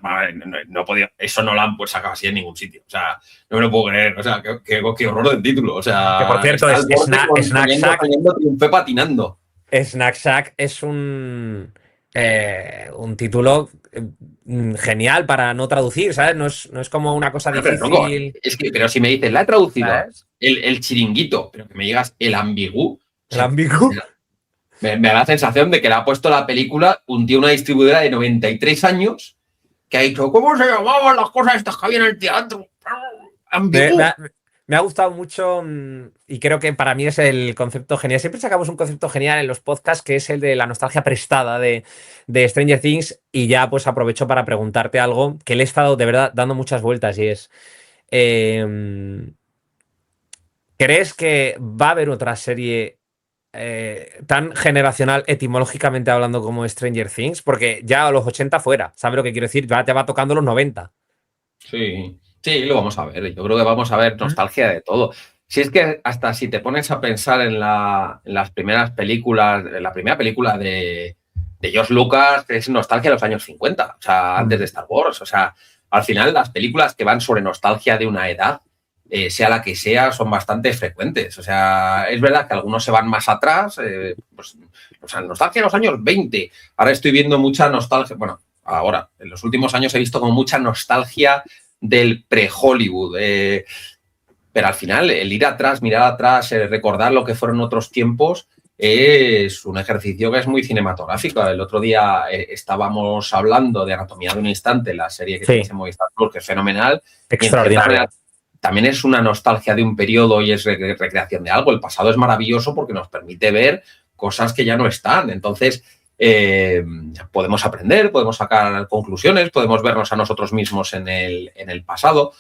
no podía, eso no lo han pues sacado así en ningún sitio. O sea, no me lo puedo creer. O sea, qué horror de título. O sea, Que por cierto, está al borde Snack Shack. poniendo triunfé patinando. Snack Shack es un título genial para no traducir, ¿sabes? No es como una cosa Pero, tronco, difícil. pero si me dices, la he traducido ¿Sabes? el chiringuito, pero que me digas el ambigú. O El sea, Ambigú. me da la sensación de que le ha puesto la película un tío, una distribuidora de 93 años, que ha dicho, ¿cómo se llamaban las cosas estas que había en el teatro? Ambigú. Me ha gustado mucho y creo que para mí es el concepto genial. Siempre sacamos un concepto genial en los podcasts que es el de la nostalgia prestada de Stranger Things y ya pues aprovecho para preguntarte algo que le he estado de verdad dando muchas vueltas y es, ¿crees que va a haber otra serie tan generacional etimológicamente hablando como Stranger Things? Porque ya a los 80 fuera, ¿sabes lo que quiero decir? Ya te va tocando los 90. Sí, sí, lo vamos a ver. Yo creo que vamos a ver nostalgia de todo. Si es que hasta si te pones a pensar en las primeras películas, en la primera película de George Lucas, es nostalgia de los años 50, o sea, antes de Star Wars. O sea, al final las películas que van sobre nostalgia de una edad, sea la que sea, son bastante frecuentes. O sea, es verdad que algunos se van más atrás, pues, o sea, nostalgia de los años 20. Ahora estoy viendo mucha nostalgia, bueno, ahora, en los últimos años he visto como mucha nostalgia del pre-Hollywood. Pero al final, el ir atrás, mirar atrás, recordar lo que fueron otros tiempos, es un ejercicio que es muy cinematográfico. El otro día estábamos hablando de Anatomía de un Instante, la serie que tenéis en Movistar Plus, que es fenomenal. Extraordinaria. También es una nostalgia de un periodo y es recreación de algo. El pasado es maravilloso porque nos permite ver cosas que ya no están. Entonces, podemos aprender, podemos sacar conclusiones, podemos vernos a nosotros mismos en el pasado.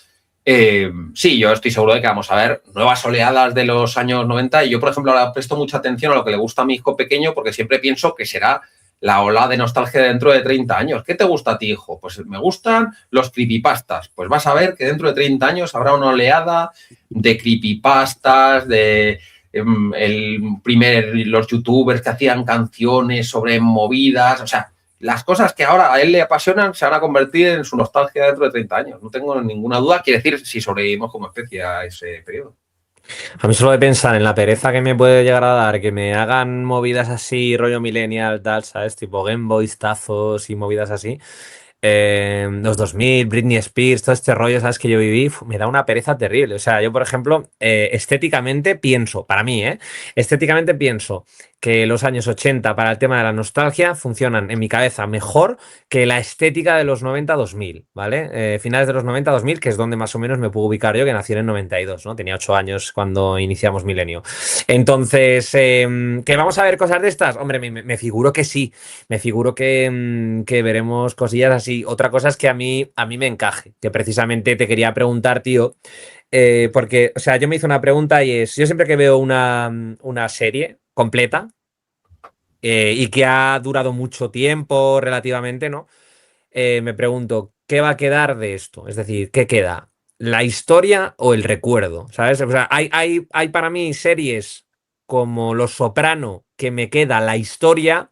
Sí, yo estoy seguro de que vamos a ver nuevas oleadas de los años 90 y yo, por ejemplo, ahora presto mucha atención a lo que le gusta a mi hijo pequeño porque siempre pienso que será la ola de nostalgia dentro de 30 años. ¿Qué te gusta a ti, hijo? Pues me gustan los creepypastas. Pues vas a ver que dentro de 30 años habrá una oleada de creepypastas, de los youtubers que hacían canciones sobre movidas. O sea, las cosas que ahora a él le apasionan se van a convertir en su nostalgia dentro de 30 años. No tengo ninguna duda. Quiere decir, si sobrevivimos como especie a ese periodo. A mí solo de pensar en la pereza que me puede llegar a dar, que me hagan movidas así, rollo millennial, tal, ¿sabes? Tipo Game Boys, tazos y movidas así. Los 2000, Britney Spears, todo este rollo, ¿sabes? Que yo viví, me da una pereza terrible. O sea, yo, por ejemplo, estéticamente pienso, para mí, estéticamente pienso que los años 80 para el tema de la nostalgia funcionan en mi cabeza mejor que la estética de los 90-2000, ¿vale? Finales de los 90-2000, que es donde más o menos me puedo ubicar yo, que nací en 92, ¿no? Tenía 8 años cuando iniciamos Milenio. Entonces, ¿que vamos a ver cosas de estas? Hombre, me figuro que sí. Me figuro que veremos cosillas así. Otra cosa es que a mí me encaje, que precisamente te quería preguntar, tío, porque, o sea, yo me hice una pregunta y es, yo siempre que veo una serie completa y que ha durado mucho tiempo relativamente, ¿no? Me pregunto, ¿qué va a quedar de esto? Es decir, ¿qué queda? ¿La historia o el recuerdo? ¿Sabes? O sea, hay para mí series como Los Soprano que me queda la historia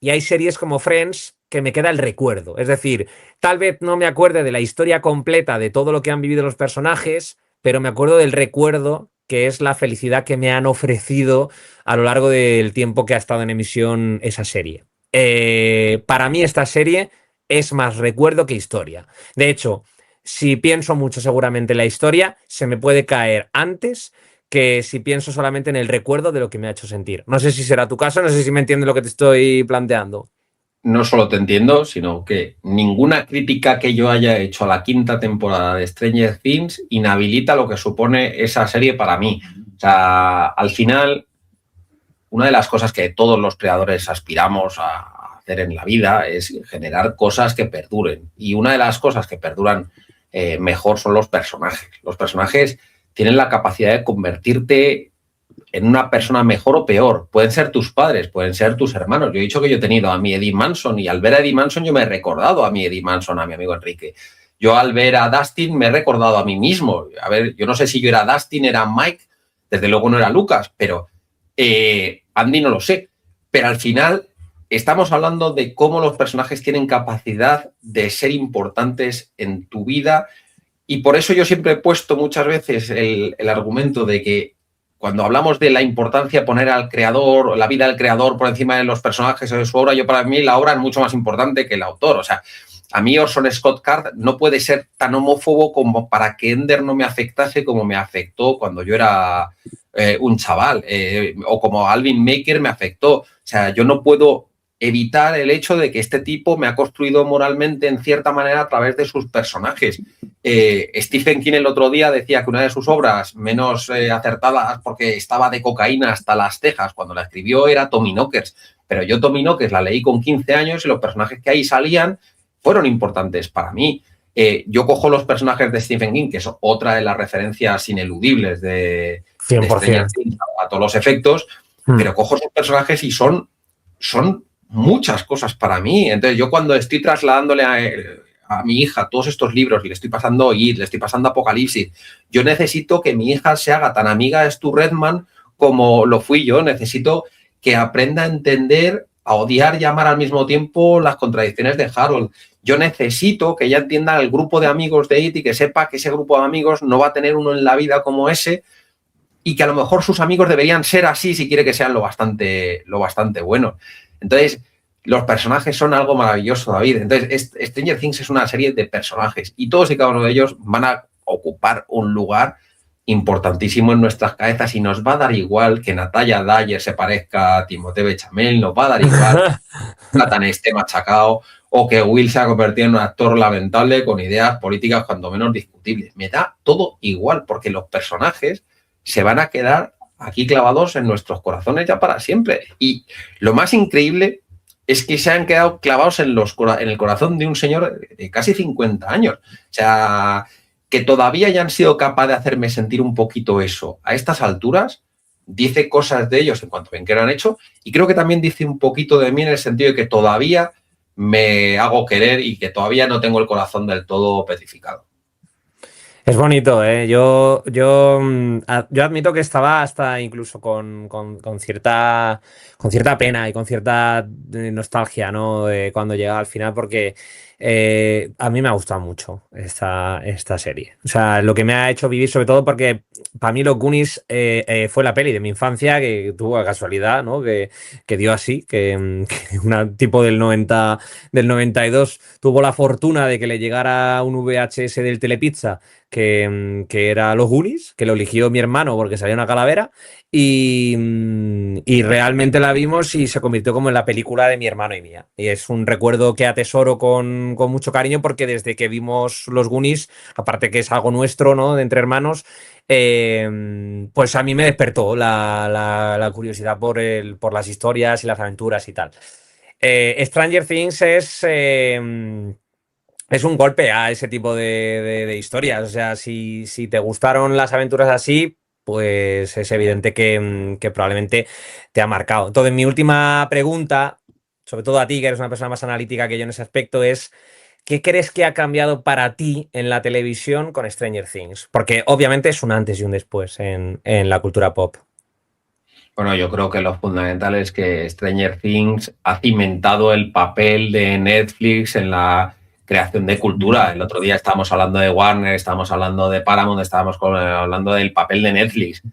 y hay series como Friends que me queda el recuerdo. Es decir, tal vez no me acuerde de la historia completa de todo lo que han vivido los personajes, pero me acuerdo del recuerdo que es la felicidad que me han ofrecido a lo largo del tiempo que ha estado en emisión esa serie. Para mí esta serie es más recuerdo que historia. De hecho, si pienso mucho seguramente en la historia, se me puede caer antes que si pienso solamente en el recuerdo de lo que me ha hecho sentir. No sé si será tu caso, no sé si me entiendes lo que te estoy planteando. no solo te entiendo, sino que ninguna crítica que yo haya hecho a la 5ª temporada de Stranger Things inhabilita lo que supone esa serie para mí. O sea, al final, una de las cosas que todos los creadores aspiramos a hacer en la vida es generar cosas que perduren. Y una de las cosas que perduran mejor son los personajes. Los personajes tienen la capacidad de convertirte en una persona mejor o peor. Pueden ser tus padres, pueden ser tus hermanos. Yo he dicho que yo he tenido a mi Eddie Manson y al ver a Eddie Manson yo me he recordado a mi Eddie Manson, a mi amigo Enrique. Yo al ver a Dustin me he recordado a mí mismo. A ver, yo no sé si yo era Dustin, era Mike, desde luego no era Lucas, pero Andy no lo sé. Pero al final estamos hablando de cómo los personajes tienen capacidad de ser importantes en tu vida y por eso yo siempre he puesto muchas veces el argumento de que cuando hablamos de la importancia de poner al creador, la vida del creador por encima de los personajes o de su obra, yo para mí la obra es mucho más importante que el autor. O sea, a mí Orson Scott Card no puede ser tan homófobo como para que Ender no me afectase como me afectó cuando yo era un chaval, o como Alvin Maker me afectó. O sea, yo no puedo evitar el hecho de que este tipo me ha construido moralmente en cierta manera a través de sus personajes. Stephen King el otro día decía que una de sus obras menos acertadas porque estaba de cocaína hasta las cejas cuando la escribió era Tommyknockers, pero yo Tommyknockers la leí con 15 años y los personajes que ahí salían fueron importantes para mí. Yo cojo los personajes de Stephen King, que es otra de las referencias ineludibles de 100%. A todos los efectos, pero cojo sus personajes y son muchas cosas para mí. Entonces yo cuando estoy trasladándole a mi hija todos estos libros, le estoy pasando It, le estoy pasando Apocalipsis, yo necesito que mi hija se haga tan amiga de Stu Redman como lo fui yo. Necesito que aprenda a entender, a odiar y amar al mismo tiempo las contradicciones de Harold. Yo necesito que ella entienda el grupo de amigos de It y que sepa que ese grupo de amigos no va a tener uno en la vida como ese y que a lo mejor sus amigos deberían ser así si quiere que sean lo bastante buenos. Entonces, los personajes son algo maravilloso, David. Entonces, Stranger Things es una serie de personajes y todos y cada uno de ellos van a ocupar un lugar importantísimo en nuestras cabezas y nos va a dar igual que Natalia Dyer se parezca a Timothée Bechamel, nos va a dar igual que Nathan esté machacado o que Will se ha convertido en un actor lamentable con ideas políticas cuando menos discutibles. Me da todo igual porque los personajes se van a quedar aquí clavados en nuestros corazones ya para siempre. Y lo más increíble es que se han quedado clavados en el corazón de un señor de casi 50 años. O sea, que todavía hayan sido capaces de hacerme sentir un poquito eso a estas alturas, dice cosas de ellos en cuanto ven que lo han hecho y creo que también dice un poquito de mí en el sentido de que todavía me hago querer y que todavía no tengo el corazón del todo petrificado. Es bonito, ¿eh? Yo admito que estaba hasta incluso con cierta pena y con cierta nostalgia, ¿no? Cuando llegaba al final, porque a mí me ha gustado mucho esta serie. O sea, lo que me ha hecho vivir, sobre todo porque para mí Los Goonies fue la peli de mi infancia que tuvo la casualidad, ¿no? Que dio así, que un tipo del 92 tuvo la fortuna de que le llegara un VHS del Telepizza que era Los Goonies, que lo eligió mi hermano porque salía una calavera y realmente la vimos y se convirtió como en la película de mi hermano y mía. Y es un recuerdo que atesoro con mucho cariño porque desde que vimos Los Goonies, aparte que es algo nuestro, ¿no? De entre hermanos, pues a mí me despertó la curiosidad por las historias y las aventuras y tal. Stranger Things es un golpe a ese tipo de historias. O sea, si te gustaron las aventuras así, pues es evidente que probablemente te ha marcado. Entonces, mi última pregunta, sobre todo a ti, que eres una persona más analítica que yo en ese aspecto, es ¿qué crees que ha cambiado para ti en la televisión con Stranger Things? Porque obviamente es un antes y un después en la cultura pop. Bueno, yo creo que lo fundamental es que Stranger Things ha cimentado el papel de Netflix en la creación de cultura. El otro día estábamos hablando de Warner, estábamos hablando de Paramount, estábamos hablando del papel de Netflix.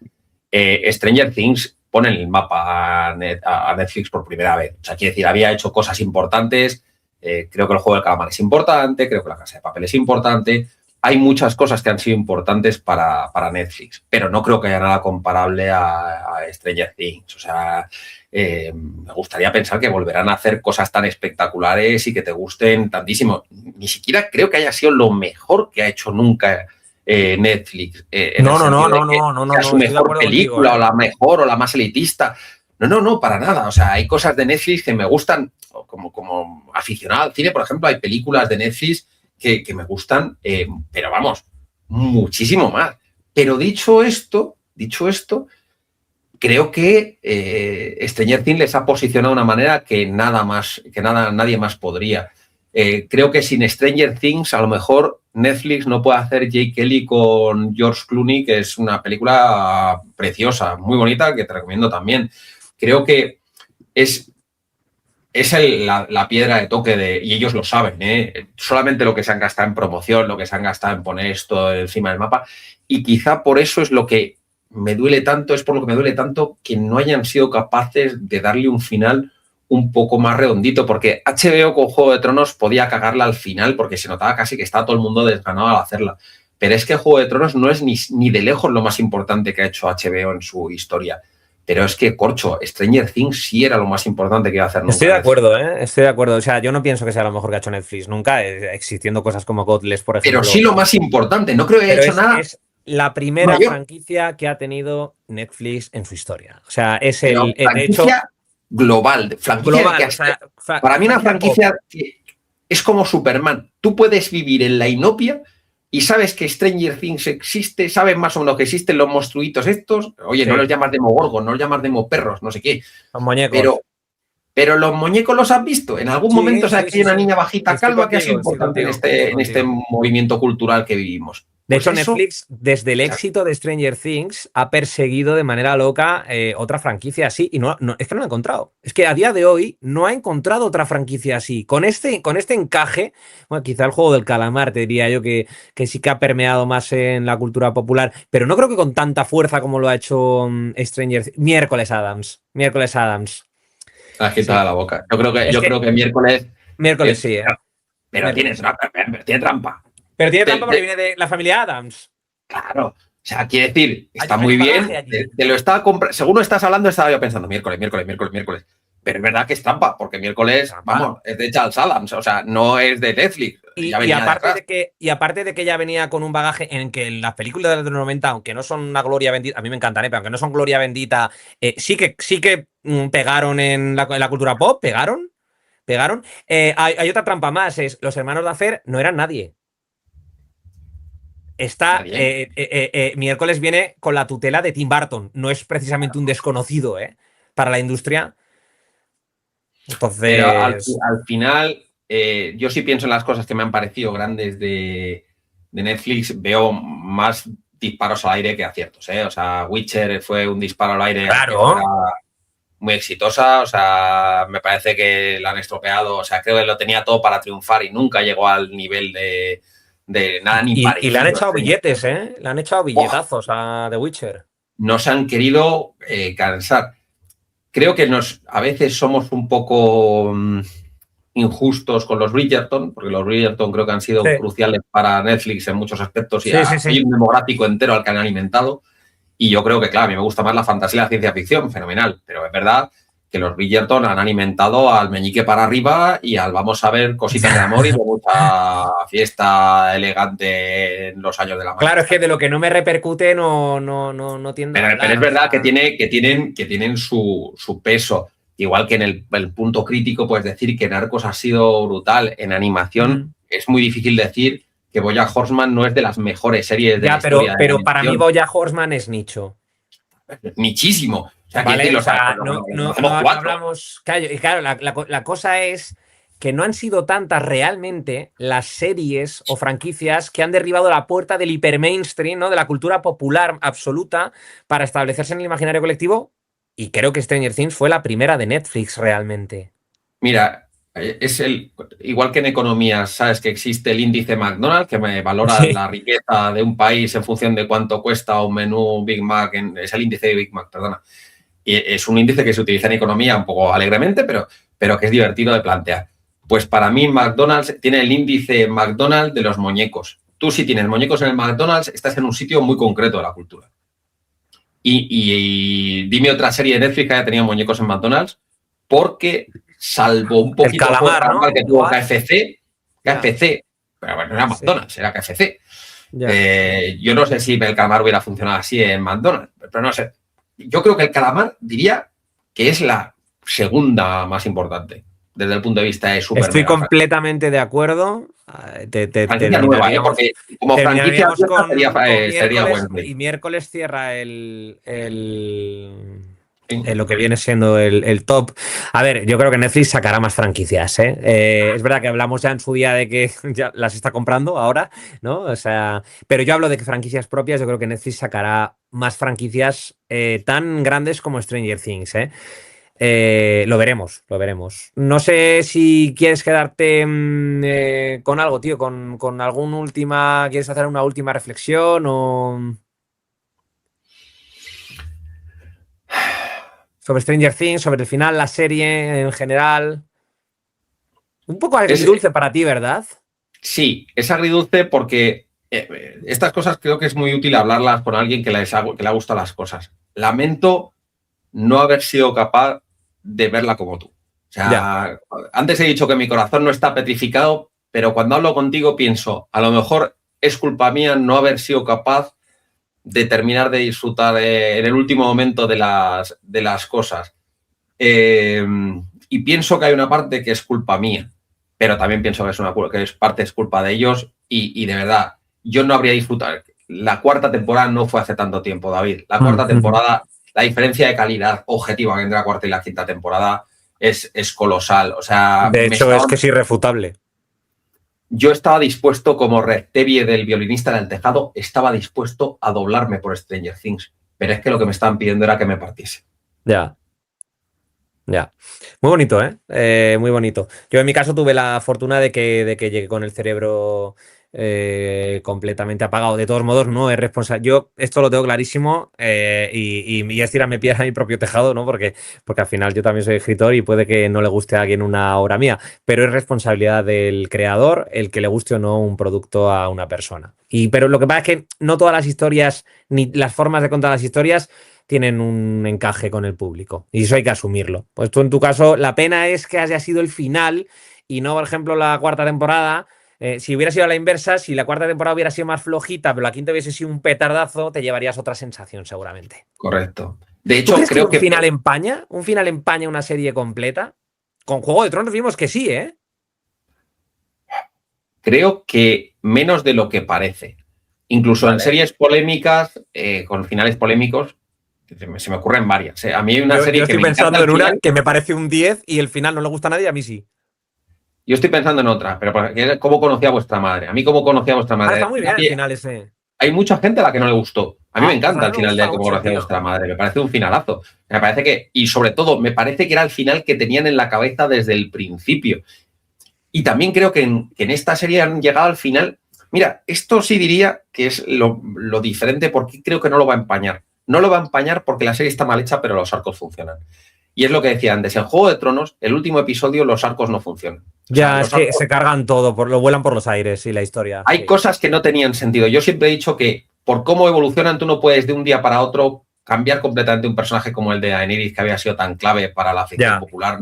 Stranger Things pone en el mapa a Netflix por primera vez. O sea, quiere decir, había hecho cosas importantes. Creo que el juego del calamar es importante, creo que la Casa de Papel es importante. hay muchas cosas que han sido importantes para Netflix, pero no creo que haya nada comparable a Stranger Things. O sea, me gustaría pensar que volverán a hacer cosas tan espectaculares y que te gusten tantísimo. Ni siquiera creo que haya sido lo mejor que ha hecho nunca Netflix. No, Sea su mejor película contigo, o la mejor o la más elitista. No, para nada. O sea, hay cosas de Netflix que me gustan, como aficionado al cine, por ejemplo, hay películas de Netflix que me gustan, pero vamos, muchísimo más. Pero dicho esto, creo que Stranger Things les ha posicionado de una manera que nadie más podría. Creo que sin Stranger Things, a lo mejor Netflix no puede hacer Jake Kelly con George Clooney, que es una película preciosa, muy bonita, que te recomiendo también. Creo que es la piedra de toque y ellos lo saben, solamente lo que se han gastado en promoción, lo que se han gastado en poner esto encima del mapa, y quizá por eso es lo que me duele tanto, que no hayan sido capaces de darle un final un poco más redondito, porque HBO con Juego de Tronos podía cagarla al final porque se notaba casi que estaba todo el mundo desganado al hacerla, pero es que Juego de Tronos no es ni de lejos lo más importante que ha hecho HBO en su historia. Pero es que, corcho, Stranger Things sí era lo más importante que iba a hacer nunca. Estoy de acuerdo, Estoy de acuerdo. O sea, yo no pienso que sea lo mejor que ha hecho Netflix nunca, existiendo cosas como Godless, por ejemplo. Pero sí lo más importante. No creo que haya hecho nada. Es la primera franquicia que ha tenido Netflix en su historia. O sea, es el... Franquicia de hecho, global. Franquicia global, que para mí una franquicia es como Superman. Tú puedes vivir en la inopia y sabes que Stranger Things existe, sabes más o menos que existen los monstruitos estos. Oye, sí. No los llamas Demogorgon, no los llamas Demoperros, no sé qué. Los muñecos. Pero los muñecos los has visto. En algún momento sabes que hay una niña bajita calva que ha sido importante en este movimiento cultural que vivimos. De hecho, Netflix, desde el éxito de Stranger Things, ha perseguido de manera loca otra franquicia así y no, es que no lo ha encontrado. Es que a día de hoy no ha encontrado otra franquicia así. Con este encaje, bueno, quizá el juego del calamar, te diría yo que sí que ha permeado más en la cultura popular, pero no creo que con tanta fuerza como lo ha hecho Stranger Things. Miércoles Addams. Has quitado la boca. Yo creo que miércoles... Miércoles sí, Pero tiene trampa. Pero tiene trampa porque viene de la familia Addams. Claro. O sea, quiere decir, está muy bien. Te lo estaba según estás hablando, estaba yo pensando miércoles. Pero es verdad que es trampa, porque miércoles, vamos, es de Charles Addams. O sea, no es de Netflix. Y aparte de que ya venía con un bagaje en que las películas de los 90, aunque no son una gloria bendita, a mí me encantan, pero aunque no son gloria bendita, sí que pegaron en la cultura pop, pegaron. Hay otra trampa más, es los hermanos Duffer no eran nadie. Miércoles viene con la tutela de Tim Burton. No es precisamente un desconocido, para la industria. Entonces... Pero al final, yo sí pienso en las cosas que me han parecido grandes de Netflix. Veo más disparos al aire que aciertos, O sea, Witcher fue un disparo al aire. Claro. Muy exitosa. O sea, me parece que la han estropeado. O sea, creo que lo tenía todo para triunfar y nunca llegó al nivel de nada ni parecido. Y le han echado billetes, Le han echado billetazos a The Witcher. No se han querido cansar. Creo que a veces somos un poco injustos con los Bridgerton, porque los Bridgerton creo que han sido cruciales para Netflix en muchos aspectos y hay un demográfico entero al que han alimentado. Y yo creo que, claro, a mí me gusta más la fantasía y la ciencia ficción, fenomenal, pero es verdad que los Bridgerton han alimentado al meñique para arriba y al vamos a ver cositas de amor y de mucha fiesta elegante en los años de la mañana. Claro, es que de lo que no me repercute no tiende a hablar. Pero es verdad que tienen su peso. Igual que en el punto crítico puedes decir que Narcos ha sido brutal. En animación es muy difícil decir que BoJack Horseman no es de las mejores series de la historia. Pero para mí BoJack Horseman es nicho. Nichísimo. O sea, vale, no hablamos... Claro, la cosa es que no han sido tantas realmente las series o franquicias que han derribado la puerta del hipermainstream, ¿no? De la cultura popular absoluta para establecerse en el imaginario colectivo, y creo que Stranger Things fue la primera de Netflix realmente. Mira, igual que en economía, sabes que existe el índice McDonald's, que me valora la riqueza de un país en función de cuánto cuesta un menú Big Mac, es el índice de Big Mac, perdona. Y es un índice que se utiliza en economía un poco alegremente, pero que es divertido de plantear. Pues para mí McDonald's tiene el índice McDonald's de los muñecos. tú si tienes muñecos en el McDonald's, estás en un sitio muy concreto de la cultura. Y dime otra serie de Netflix que haya tenido muñecos en McDonald's, porque salvo un poquito el calamar, ¿no? que tuvo KFC, pero bueno, no era McDonald's, era KFC. Yo no sé si el calamar hubiera funcionado así en McDonald's, pero no sé. Yo creo que el calamar diría que es la segunda más importante desde el punto de vista de super. Estoy completamente de acuerdo. Franquicia nueva, porque como franquicia sería Wednesday. Y miércoles cierra lo que viene siendo el top. A ver, yo creo que Netflix sacará más franquicias, ¿eh? Es verdad que hablamos ya en su día de que ya las está comprando ahora, ¿no? O sea, pero yo hablo de que franquicias propias, yo creo que Netflix sacará más franquicias tan grandes como Stranger Things, ¿eh? Lo veremos, lo veremos. No sé si quieres quedarte con algo, tío, con alguna última. ¿Quieres hacer una última reflexión o sobre Stranger Things, sobre el final, la serie en general? Un poco agridulce para ti, ¿verdad? Sí, es agridulce porque estas cosas creo que es muy útil hablarlas con alguien que le ha gustado las cosas. Lamento no haber sido capaz de verla como tú. O sea, antes he dicho que mi corazón no está petrificado, pero cuando hablo contigo pienso, a lo mejor es culpa mía no haber sido capaz de terminar de disfrutar en el último momento de las cosas. Y pienso que hay una parte que es culpa mía, pero también pienso que parte es culpa de ellos y de verdad, yo no habría disfrutado. La cuarta temporada no fue hace tanto tiempo, David. La cuarta temporada, la diferencia de calidad objetiva entre la cuarta y la quinta temporada es colosal. O sea, de hecho, es que es irrefutable. Yo estaba dispuesto, como Rectevie del violinista en el tejado, estaba dispuesto a doblarme por Stranger Things, pero es que lo que me estaban pidiendo era que me partiese. Ya. Muy bonito, ¿eh? Muy bonito. Yo en mi caso tuve la fortuna de que llegué con el cerebro completamente apagado. De todos modos, no es responsable. Yo esto lo tengo clarísimo y es tirarme piedra a mi propio tejado, ¿no? Porque al final yo también soy escritor y puede que no le guste a alguien una obra mía, pero es responsabilidad del creador el que le guste o no un producto a una persona. Pero lo que pasa es que no todas las historias, ni las formas de contar las historias tienen un encaje con el público. Y eso hay que asumirlo. Pues tú, en tu caso, la pena es que haya sido el final y no, por ejemplo, la cuarta temporada. Si hubiera sido a la inversa, si la cuarta temporada hubiera sido más flojita, pero la quinta hubiese sido un petardazo, te llevarías otra sensación, seguramente. Correcto. De hecho, creo que un final empaña una serie completa. Con Juego de Tronos vimos que sí, ¿eh? Creo que menos de lo que parece. Incluso en series polémicas, con finales polémicos, se me ocurren varias. A mí hay una serie yo estoy pensando en una que me parece un 10 y el final no le gusta a nadie, a mí sí. Yo estoy pensando en otra, pero ¿cómo conocía a vuestra madre? A mí, ¿cómo conocía a vuestra madre? Está muy bien el final ese. Hay mucha gente a la que no le gustó. A mí me encanta el final de Cómo conocía a vuestra madre. Me parece un finalazo. Me parece que, y sobre todo, me parece que era el final que tenían en la cabeza desde el principio. Y también creo que en esta serie han llegado al final. Mira, esto sí diría que es lo diferente, porque creo que no lo va a empañar. No lo va a empañar porque la serie está mal hecha, pero los arcos funcionan. Y es lo que decía antes, en Juego de Tronos, el último episodio, los arcos no funcionan. Es que se cargan todo, lo vuelan por los aires y la historia. Hay cosas que no tenían sentido. Yo siempre he dicho que por cómo evolucionan, tú no puedes de un día para otro cambiar completamente un personaje como el de Daenerys, que había sido tan clave para la ficción popular.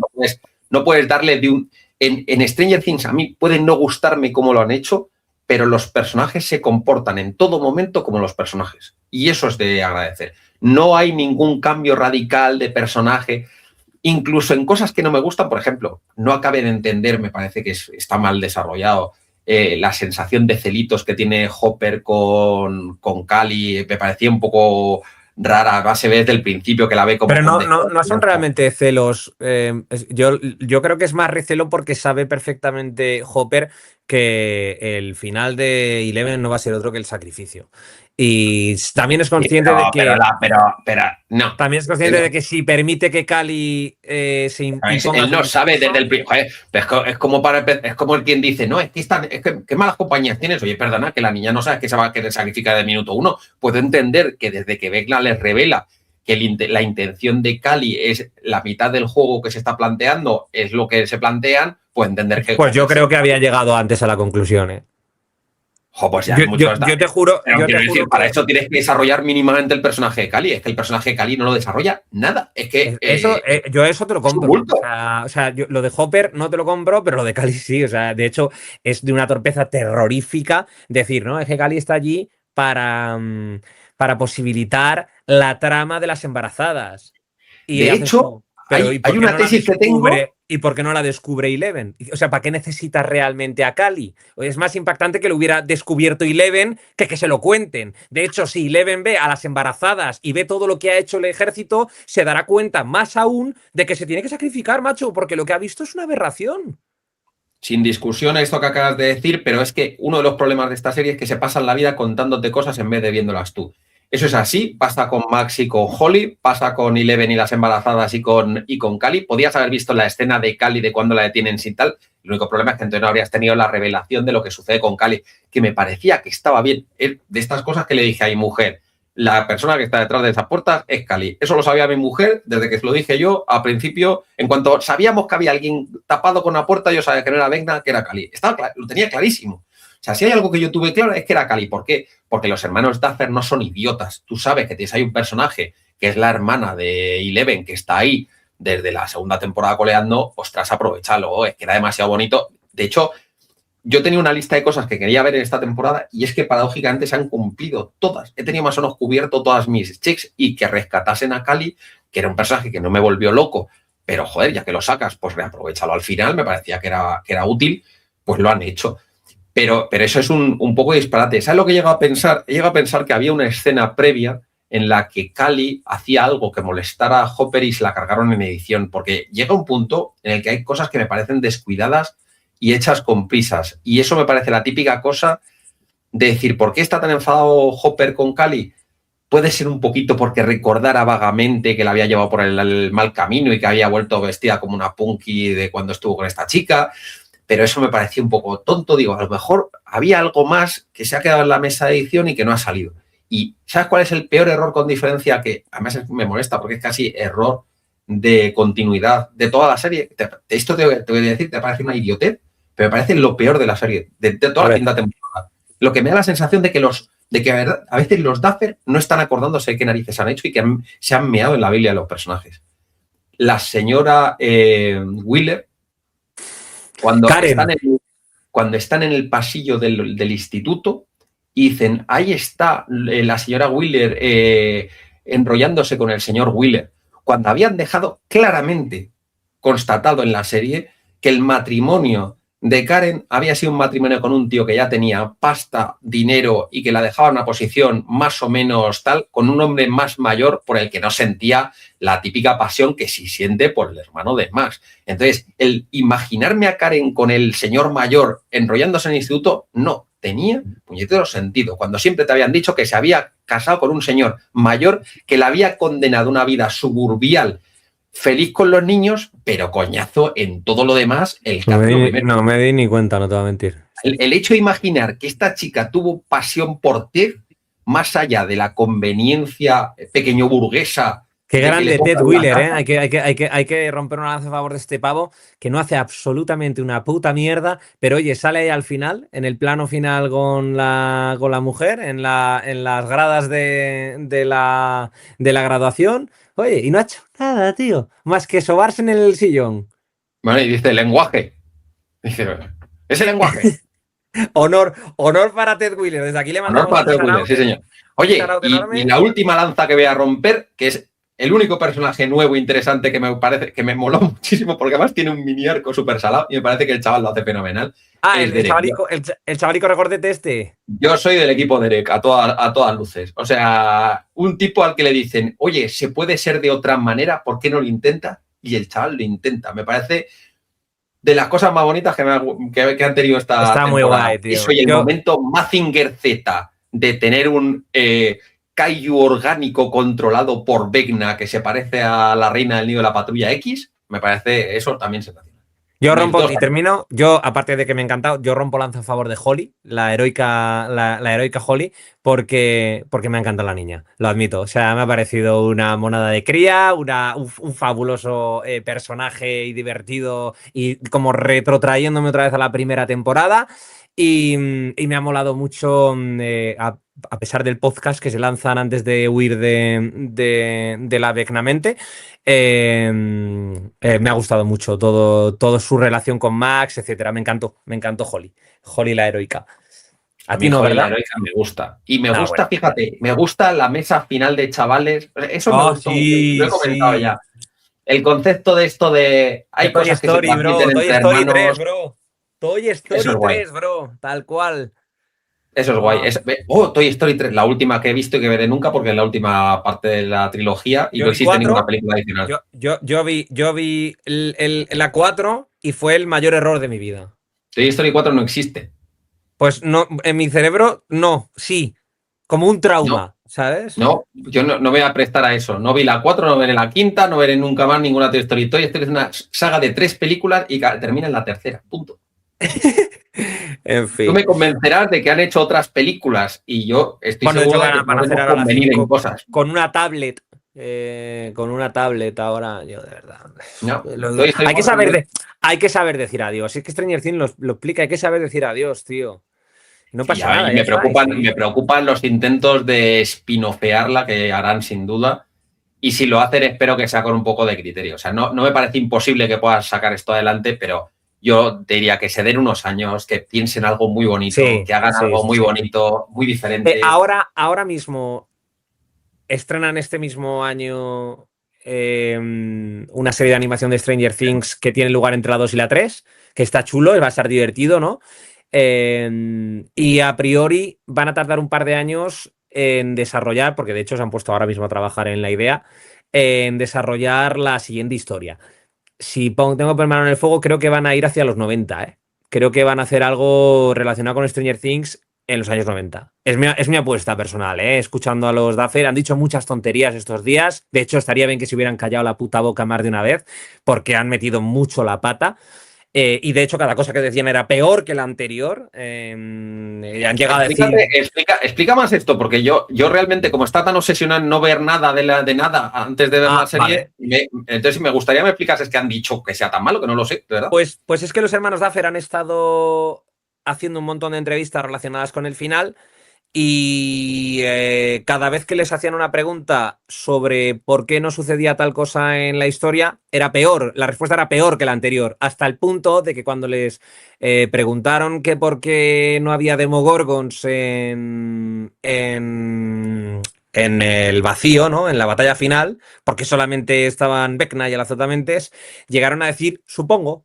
No puedes darle de un... En Stranger Things, a mí puede no gustarme cómo lo han hecho, pero los personajes se comportan en todo momento como los personajes. Y eso es de agradecer. No hay ningún cambio radical de personaje. Incluso en cosas que no me gustan, por ejemplo, no acabé de entender, me parece que está mal desarrollado, la sensación de celitos que tiene Hopper con Cally, me parecía un poco rara, se ve desde el principio que la ve como... Pero no son realmente celos. Yo creo que es más recelo porque sabe perfectamente Hopper que el final de Eleven no va a ser otro que el sacrificio. Y también es consciente de que... Pero no. También es consciente de que si permite que Cally se imponga... Él no sabe desde el principio. Es como el quien dice, no, es que qué malas compañías tienes. Oye, perdona, que la niña no sabe que se va a querer sacrificar de minuto uno. Puedo entender que desde que Vecna les revela que la intención de Cally es la mitad del juego que se está planteando, es lo que se plantean, puedo entender que... Pues yo creo que había llegado antes a la conclusión, ¿eh? Pues ya es mucho. Yo te juro. Pero Yo quiero te decir, juro para que eso tienes que desarrollar mínimamente el personaje de Cali. Es que el personaje de Cali no lo desarrolla nada. Es que yo eso te lo es un compro. bulto. O sea, lo de Hopper no te lo compro, pero lo de Cali sí. O sea, de hecho, es de una torpeza terrorífica decir, ¿no? Es que Cali está allí para posibilitar la trama de las embarazadas. Y De haces hecho, tú. Pero ¿y hay por qué una no la tesis que tengo. descubre? ¿Y por qué no la descubre Eleven? O sea, ¿para qué necesitas realmente a Cali? Es más impactante que lo hubiera descubierto Eleven que se lo cuenten. De hecho, si Eleven ve a las embarazadas y ve todo lo que ha hecho el ejército, se dará cuenta más aún de que se tiene que sacrificar, macho, porque lo que ha visto es una aberración. Sin discusión esto que acabas de decir, pero es que uno de los problemas de esta serie es que se pasan la vida contándote cosas en vez de viéndolas tú. Eso es así, pasa con Max y con Holly, pasa con Eleven y las embarazadas y con Cali. Podías haber visto la escena de Cali de cuando la detienen sin tal. El único problema es que entonces no habrías tenido la revelación de lo que sucede con Cali, que me parecía que estaba bien. De estas cosas que le dije a mi mujer, la persona que está detrás de esas puertas es Cali. Eso lo sabía mi mujer desde que se lo dije yo al principio. En cuanto sabíamos que había alguien tapado con la puerta, yo sabía que no era Vecna, que era Cali. Lo tenía clarísimo. O sea, si hay algo que yo tuve claro es que era Cali. ¿Por qué? Porque los hermanos Duffer no son idiotas. Tú sabes que tienes ahí un personaje que es la hermana de Eleven, que está ahí desde la segunda temporada coleando. Ostras, aprovechalo. Es que era demasiado bonito. De hecho, yo tenía una lista de cosas que quería ver en esta temporada y es que paradójicamente se han cumplido todas. He tenido más o menos cubierto todas mis checks y que rescatasen a Cali, que era un personaje que no me volvió loco, pero joder, ya que lo sacas, pues reaprovechalo al final, me parecía que era útil, pues lo han hecho. Pero eso es un poco disparate. ¿Sabes lo que he llegado a pensar? He llegado a pensar que había una escena previa en la que Cali hacía algo que molestara a Hopper y se la cargaron en edición, porque llega un punto en el que hay cosas que me parecen descuidadas y hechas con prisas. Y eso me parece la típica cosa de decir, ¿por qué está tan enfadado Hopper con Cali? Puede ser un poquito porque recordara vagamente que la había llevado por el mal camino y que había vuelto vestida como una punky de cuando estuvo con esta chica, pero eso me parecía un poco tonto. Digo, a lo mejor había algo más que se ha quedado en la mesa de edición y que no ha salido. ¿Y sabes cuál es el peor error con diferencia? Que además me molesta porque es casi error de continuidad de toda la serie. Esto te voy a decir, te parece una idiotez, pero me parece lo peor de la serie, de toda la quinta temporada. Lo que me da la sensación de que a veces los Duffer no están acordándose de qué narices han hecho y que se han meado en la Biblia de los personajes. La señora Wheeler, cuando están en el pasillo del instituto y dicen, ahí está la señora Wheeler enrollándose con el señor Wheeler, cuando habían dejado claramente constatado en la serie que el matrimonio de Karen había sido un matrimonio con un tío que ya tenía pasta, dinero y que la dejaba en una posición más o menos tal, con un hombre más mayor por el que no sentía la típica pasión que sí siente por el hermano de Max. Entonces, el imaginarme a Karen con el señor mayor enrollándose en el instituto no tenía puñetero sentido, cuando siempre te habían dicho que se había casado con un señor mayor que la había condenado a una vida suburbial, feliz con los niños, pero coñazo en todo lo demás. No me di ni cuenta, no te voy a mentir. El hecho de imaginar que esta chica tuvo pasión por Ted, más allá de la conveniencia pequeño burguesa. Qué grande Ted Wheeler, ¿eh? Hay que romper una lanza a favor de este pavo que no hace absolutamente una puta mierda, pero oye, sale ahí al final, en el plano final con la mujer, en las gradas de la graduación. Oye, y no ha hecho nada, tío, más que sobarse en el sillón. Bueno, y dice lenguaje. Dice, ese lenguaje. Honor para Ted Wheeler. Desde aquí le mandamos honor para Ted Wheeler, sí, señor. Oye, y la última lanza que voy a romper, que es el único personaje nuevo interesante que me parece que me moló muchísimo, porque además tiene un mini arco súper salado y me parece que el chaval lo hace fenomenal. El chavalico recordete este. Yo soy del equipo Derek, a todas luces. O sea, un tipo al que le dicen, oye, se puede ser de otra manera, ¿por qué no lo intenta? Y el chaval lo intenta. Me parece de las cosas más bonitas que han tenido esta temporada. Muy guay, tío. Eso y el momento Mazinger Z de tener un kaiju orgánico controlado por Vecna que se parece a la reina del nido de la Patrulla X, me parece eso también sensacional. Yo rompo y termino. Yo, aparte de que me ha encantado, yo rompo lanza a favor de Holly, la heroica Holly, porque me ha encantado la niña, lo admito. O sea, me ha parecido una monada de cría, un fabuloso personaje y divertido y como retrotrayéndome otra vez a la primera temporada. Y me ha molado mucho, a pesar del podcast que se lanzan antes de huir de la Vecnamente, me ha gustado mucho todo su relación con Max, etcétera. Me encantó Holly la heroica. A A mí ti no, Holly la ¿verdad? heroica me gusta. Y me Ah, gusta, bueno. fíjate, me gusta la mesa final de chavales. Eso me Oh, gustó mucho. Lo sí, he comentado sí. ya. El concepto de esto de De hay Toy cosas que se Story, transmiten bro. Toy entre Story 3, hermanos. bro. Toy Eso es Story guay. 3, bro. Tal cual. Eso es guay. Ah, Toy Story 3, la última que he visto y que veré nunca porque es la última parte de la trilogía y yo no vi existe ninguna 4. película adicional. Yo vi la 4 y fue el mayor error de mi vida. Toy Story 4 no existe. Pues no, en mi cerebro, no, sí. Como un No, trauma, ¿sabes? no, yo no me voy a prestar a eso. No vi la 4, no veré la quinta, no veré nunca más ninguna Toy Story. Toy Story es una saga de 3 películas y termina en la tercera. Punto. En Tú fin. me convencerás de que han hecho otras películas y yo estoy Bueno, de hecho seguro de que van a hacer podemos ahora la convenir en 5 cosas. con una tablet. Con una tablet ahora, yo de verdad. No, Toy Story Hay que 4 saber hay que saber decir adiós. Es que Stranger Things lo explica, hay que saber decir adiós, tío. No y pasa nada, ya me está. me preocupan los intentos de spinofearla que harán sin duda. Y si lo hacen, espero que sea con un poco de criterio. O sea, no me parece imposible que puedas sacar esto adelante, pero yo diría que se den unos años, que piensen algo muy bonito, Sí, que hagan sí, algo sí, muy sí. bonito, muy diferente. Ahora mismo estrenan este mismo año una serie de animación de Stranger Things que tiene lugar entre la 2 y la 3, que está chulo, va a estar divertido, ¿no? Y a priori van a tardar un par de años en desarrollar, porque de hecho se han puesto ahora mismo a trabajar en la idea, en desarrollar la siguiente historia. Si tengo que poner mano en el fuego, creo que van a ir hacia los 90, ¿eh? Creo que van a hacer algo relacionado con Stranger Things en los años 90. Es mi apuesta personal, ¿eh? Escuchando a los Duffer, han dicho muchas tonterías estos días. De hecho, estaría bien que se hubieran callado la puta boca más de una vez, porque han metido mucho la pata. Y de hecho, cada cosa que decían era peor que la anterior. Han llegado a decir. Explica más esto, porque yo realmente, como está tan obsesionado en no ver nada de nada antes de ver la serie, Vale. entonces me gustaría que me explicases que han dicho que sea tan malo, que no lo sé, de verdad. Pues es que los hermanos Duffer han estado haciendo un montón de entrevistas relacionadas con el final. Y cada vez que les hacían una pregunta sobre por qué no sucedía tal cosa en la historia, era peor, la respuesta era peor que la anterior, hasta el punto de que cuando les preguntaron que por qué no había Demogorgons en el vacío, ¿no? En la batalla final, porque solamente estaban Vecna y el Azotamentes, llegaron a decir, supongo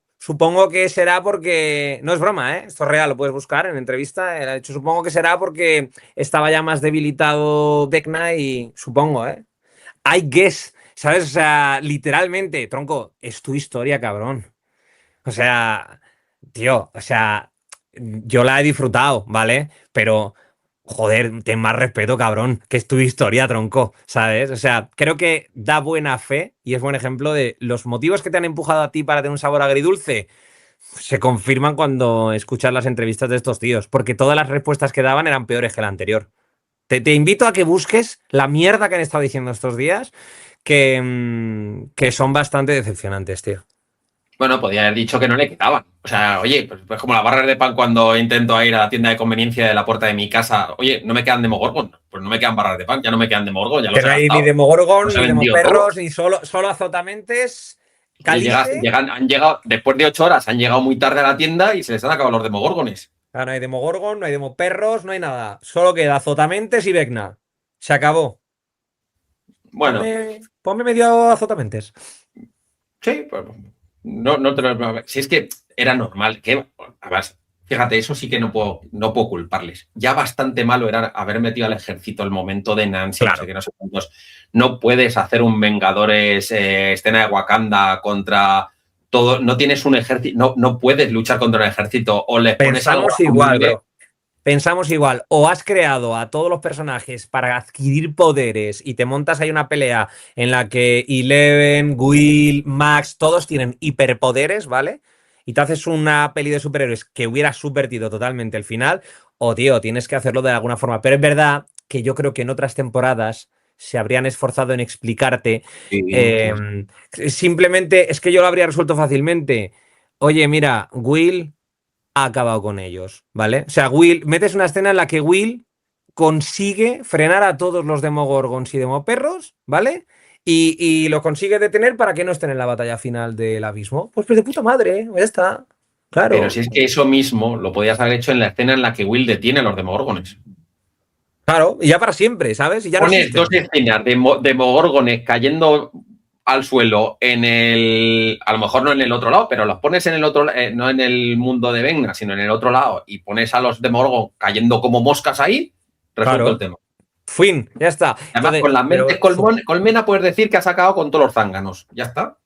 que será porque, no es broma, ¿eh? Esto es real, lo puedes buscar en entrevista, él ha dicho, supongo que será porque estaba ya más debilitado Vecna y supongo, ¿eh? I guess, ¿sabes? O sea, literalmente, tronco, es tu historia, cabrón. O sea, tío, o sea, yo la he disfrutado, ¿vale? Pero, joder, ten más respeto, cabrón, que es tu historia, tronco, ¿sabes? O sea, creo que da buena fe y es buen ejemplo de los motivos que te han empujado a ti para tener un sabor agridulce. Se confirman cuando escuchas las entrevistas de estos tíos, porque todas las respuestas que daban eran peores que la anterior. Te invito a que busques la mierda que han estado diciendo estos días, que son bastante decepcionantes, tío. Bueno, podía haber dicho que no le quedaban. O sea, oye, pues como las barras de pan cuando intento ir a la tienda de conveniencia de la puerta de mi casa. Oye, no me quedan Demogorgon. Pues no me quedan barras de pan, ya no me quedan Demogorgon, ya Que los he no hay ni gastado. Demogorgon, Los he ni vendido todos. Demoperros, ni solo azotamentes. Oye, Calice. han llegado, después de 8 horas, han llegado muy tarde a la tienda y se les han acabado los Demogorgones. Ah, no hay Demogorgon, no hay Demoperros, no hay nada. Solo queda azotamentes y Vecna. Se acabó. Bueno, Ponme medio azotamentes. sí, pues no te lo. Si es que era normal, que además, fíjate, eso sí que no puedo culparles. Ya bastante malo era haber metido al ejército el momento de Nancy, Claro. no sé qué, no sé cuántos. No puedes hacer un Vengadores escena de Wakanda contra todo. No tienes un ejército, no puedes luchar contra un ejército o les pones algo Pensamos igual, asumible. bro. Pensamos igual. O has creado a todos los personajes para adquirir poderes y te montas ahí una pelea en la que Eleven, Will, Max, todos tienen hiperpoderes, ¿vale? Y te haces una peli de superhéroes que hubiera subvertido totalmente el final. O, tío, tienes que hacerlo de alguna forma. Pero es verdad que yo creo que en otras temporadas se habrían esforzado en explicarte. Simplemente, es que yo lo habría resuelto fácilmente. Oye, mira, Will ha acabado con ellos, ¿vale? O sea, Will, metes una escena en la que Will consigue frenar a todos los Demogorgons y Demoperros, ¿vale? Y lo consigue detener para que no estén en la batalla final del abismo. Pues de puta madre, ¿eh? Ya está. Claro. Pero si es que eso mismo lo podías haber hecho en la escena en la que Will detiene a los Demogorgones. Claro, y ya para siempre, ¿sabes? Y ya Pones no dos escenas de Demogorgones cayendo al suelo en el... A lo mejor no en el otro lado, pero los pones en el otro... no en el mundo de Vengna, sino en el otro lado, y pones a los Demogorgon cayendo como moscas ahí, resuelto el tema. Fin, ya está. Además, Entonces, con las mentes colmena puedes decir que ha sacado con todos los zánganos. Ya está.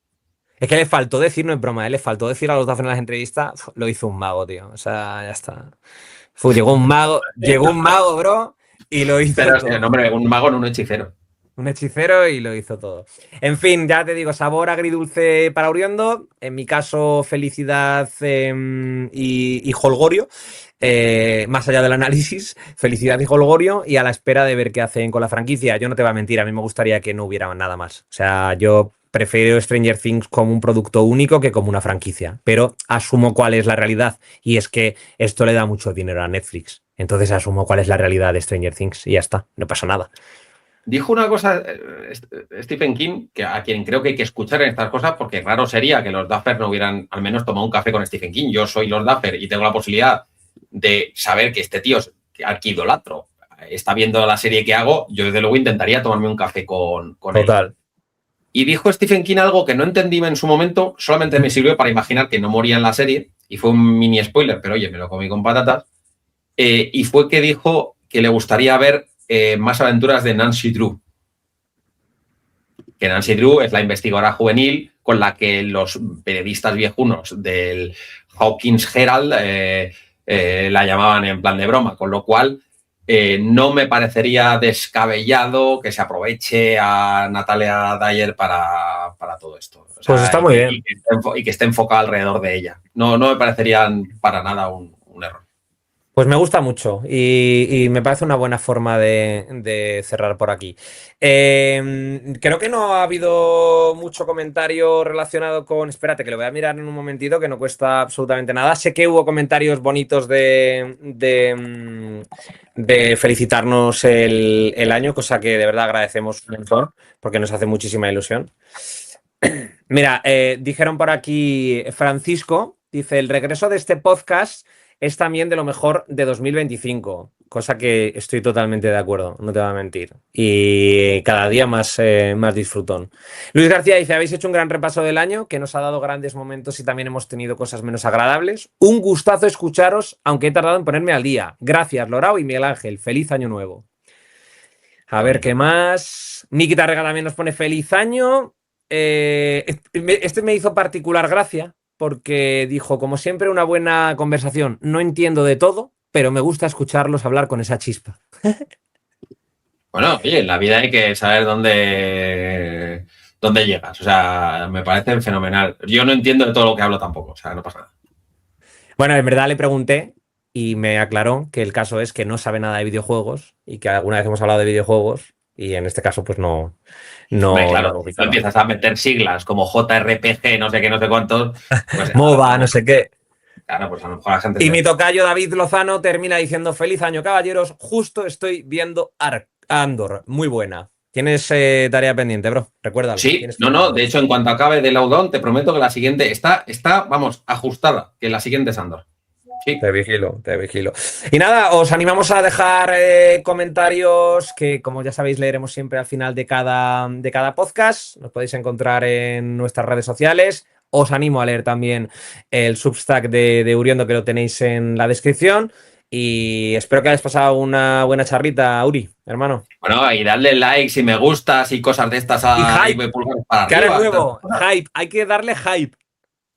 es que le faltó decir, no es broma, le faltó decir a los Duffer en las entrevistas, lo hizo un mago, tío. O sea, ya está. Llegó un mago, bro, y lo hizo Pero, todo. no, hombre, un mago no un hechicero. Un hechicero y lo hizo todo. En fin, ya te digo, sabor agridulce para Uriondo. En mi caso, felicidad y jolgorio. Más allá del análisis, felicidad y jolgorio. Y a la espera de ver qué hacen con la franquicia. Yo no te voy a mentir, a mí me gustaría que no hubiera nada más. O sea, yo prefiero Stranger Things como un producto único que como una franquicia. Pero asumo cuál es la realidad. Y es que esto le da mucho dinero a Netflix. Entonces asumo cuál es la realidad de Stranger Things y ya está, no pasa nada. Dijo una cosa Stephen King, que a quien creo que hay que escuchar en estas cosas, porque raro sería que los Duffer no hubieran al menos tomado un café con Stephen King. Yo soy los Duffer y tengo la posibilidad de saber que este tío, al que idolatro, está viendo la serie que hago. Yo desde luego intentaría tomarme un café con Total. él. Y dijo Stephen King algo que no entendí en su momento, solamente me sirvió para imaginar que no moría en la serie, y fue un mini spoiler, pero oye, me lo comí con patatas, y fue que dijo que le gustaría ver más aventuras de Nancy Drew. Que Nancy Drew es la investigadora juvenil con la que los periodistas viejunos del Hawkins Herald la llamaban en plan de broma, con lo cual no me parecería descabellado que se aproveche a Natalia Dyer para todo esto. O sea, pues está muy bien. Y que esté enfocado alrededor de ella. No me parecería para nada un error. Pues me gusta mucho y me parece una buena forma de cerrar por aquí. Creo que no ha habido mucho comentario relacionado con... Espérate, que lo voy a mirar en un momentito, que no cuesta absolutamente nada. Sé que hubo comentarios bonitos de felicitarnos el año, cosa que de verdad agradecemos un montón, porque nos hace muchísima ilusión. Mira, dijeron por aquí, Francisco, dice, el regreso de este podcast es también de lo mejor de 2025, cosa que estoy totalmente de acuerdo, no te voy a mentir. Y cada día más disfrutón. Luis García dice, habéis hecho un gran repaso del año, que nos ha dado grandes momentos y también hemos tenido cosas menos agradables. Un gustazo escucharos, aunque he tardado en ponerme al día. Gracias, Lorao y Miguel Ángel. Feliz año nuevo. A ver, ¿qué más? Nikita Rega también nos pone feliz año. Este me hizo particular gracia porque dijo, como siempre, una buena conversación. No entiendo de todo, pero me gusta escucharlos hablar con esa chispa. Bueno, oye, en la vida hay que saber dónde llegas. O sea, me parece fenomenal. Yo no entiendo de todo lo que hablo tampoco. O sea, no pasa nada. Bueno, en verdad le pregunté y me aclaró que el caso es que no sabe nada de videojuegos y que alguna vez hemos hablado de videojuegos y en este caso pues no. Hombre, claro, tú empiezas a meter siglas como JRPG, no sé qué, no sé cuántos. Pues, MOBA, no sé qué. Claro, pues a lo mejor la gente... Y mi tocayo David Lozano termina diciendo, feliz año, caballeros, justo estoy viendo Andor, muy buena. Tienes tarea pendiente, bro, recuérdalo. Sí, no, de hecho, en cuanto acabe de Laudón, te prometo que la siguiente está, vamos, ajustada, que la siguiente es Andor. Sí. Te vigilo. Y nada, os animamos a dejar comentarios que, como ya sabéis, leeremos siempre al final de cada podcast. Nos podéis encontrar en nuestras redes sociales. Os animo a leer también el Substack de Uriondo, que lo tenéis en la descripción. Y espero que hayáis pasado una buena charrita, Uri, hermano. Bueno, y darle likes y me gustas y cosas de estas y hype, para que arriba. Nuevo, hype, hay que darle hype.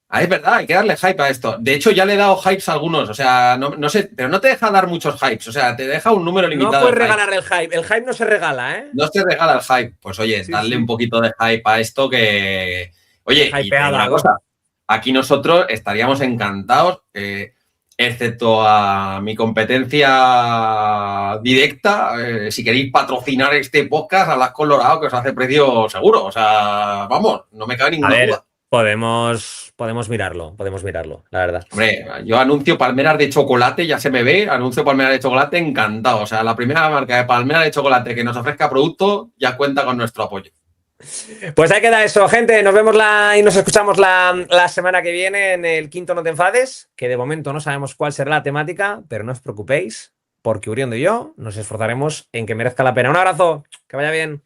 Es verdad, hay que darle hype a esto. De hecho, ya le he dado hypes a algunos, o sea, no sé, pero no te deja dar muchos hypes, o sea, te deja un número limitado. No puedes regalar el hype no se regala, ¿eh? No se regala el hype. Pues oye, sí, darle un poquito de hype a esto que... Oye, y una cosa, aquí nosotros estaríamos encantados, excepto a mi competencia directa, si queréis patrocinar este podcast, hablad con Lorao, que os hace precio seguro, o sea, vamos, no me cabe ninguna duda. Podemos mirarlo, la verdad. Hombre, yo anuncio palmeras de chocolate, ya se me ve, anuncio palmeras de chocolate, encantado. O sea, la primera marca de palmeras de chocolate que nos ofrezca producto ya cuenta con nuestro apoyo. Pues ahí queda eso, gente. Nos vemos y nos escuchamos la semana que viene en el quinto No Te Enfades, que de momento no sabemos cuál será la temática, pero no os preocupéis, porque Uriondo y yo nos esforzaremos en que merezca la pena. Un abrazo, que vaya bien.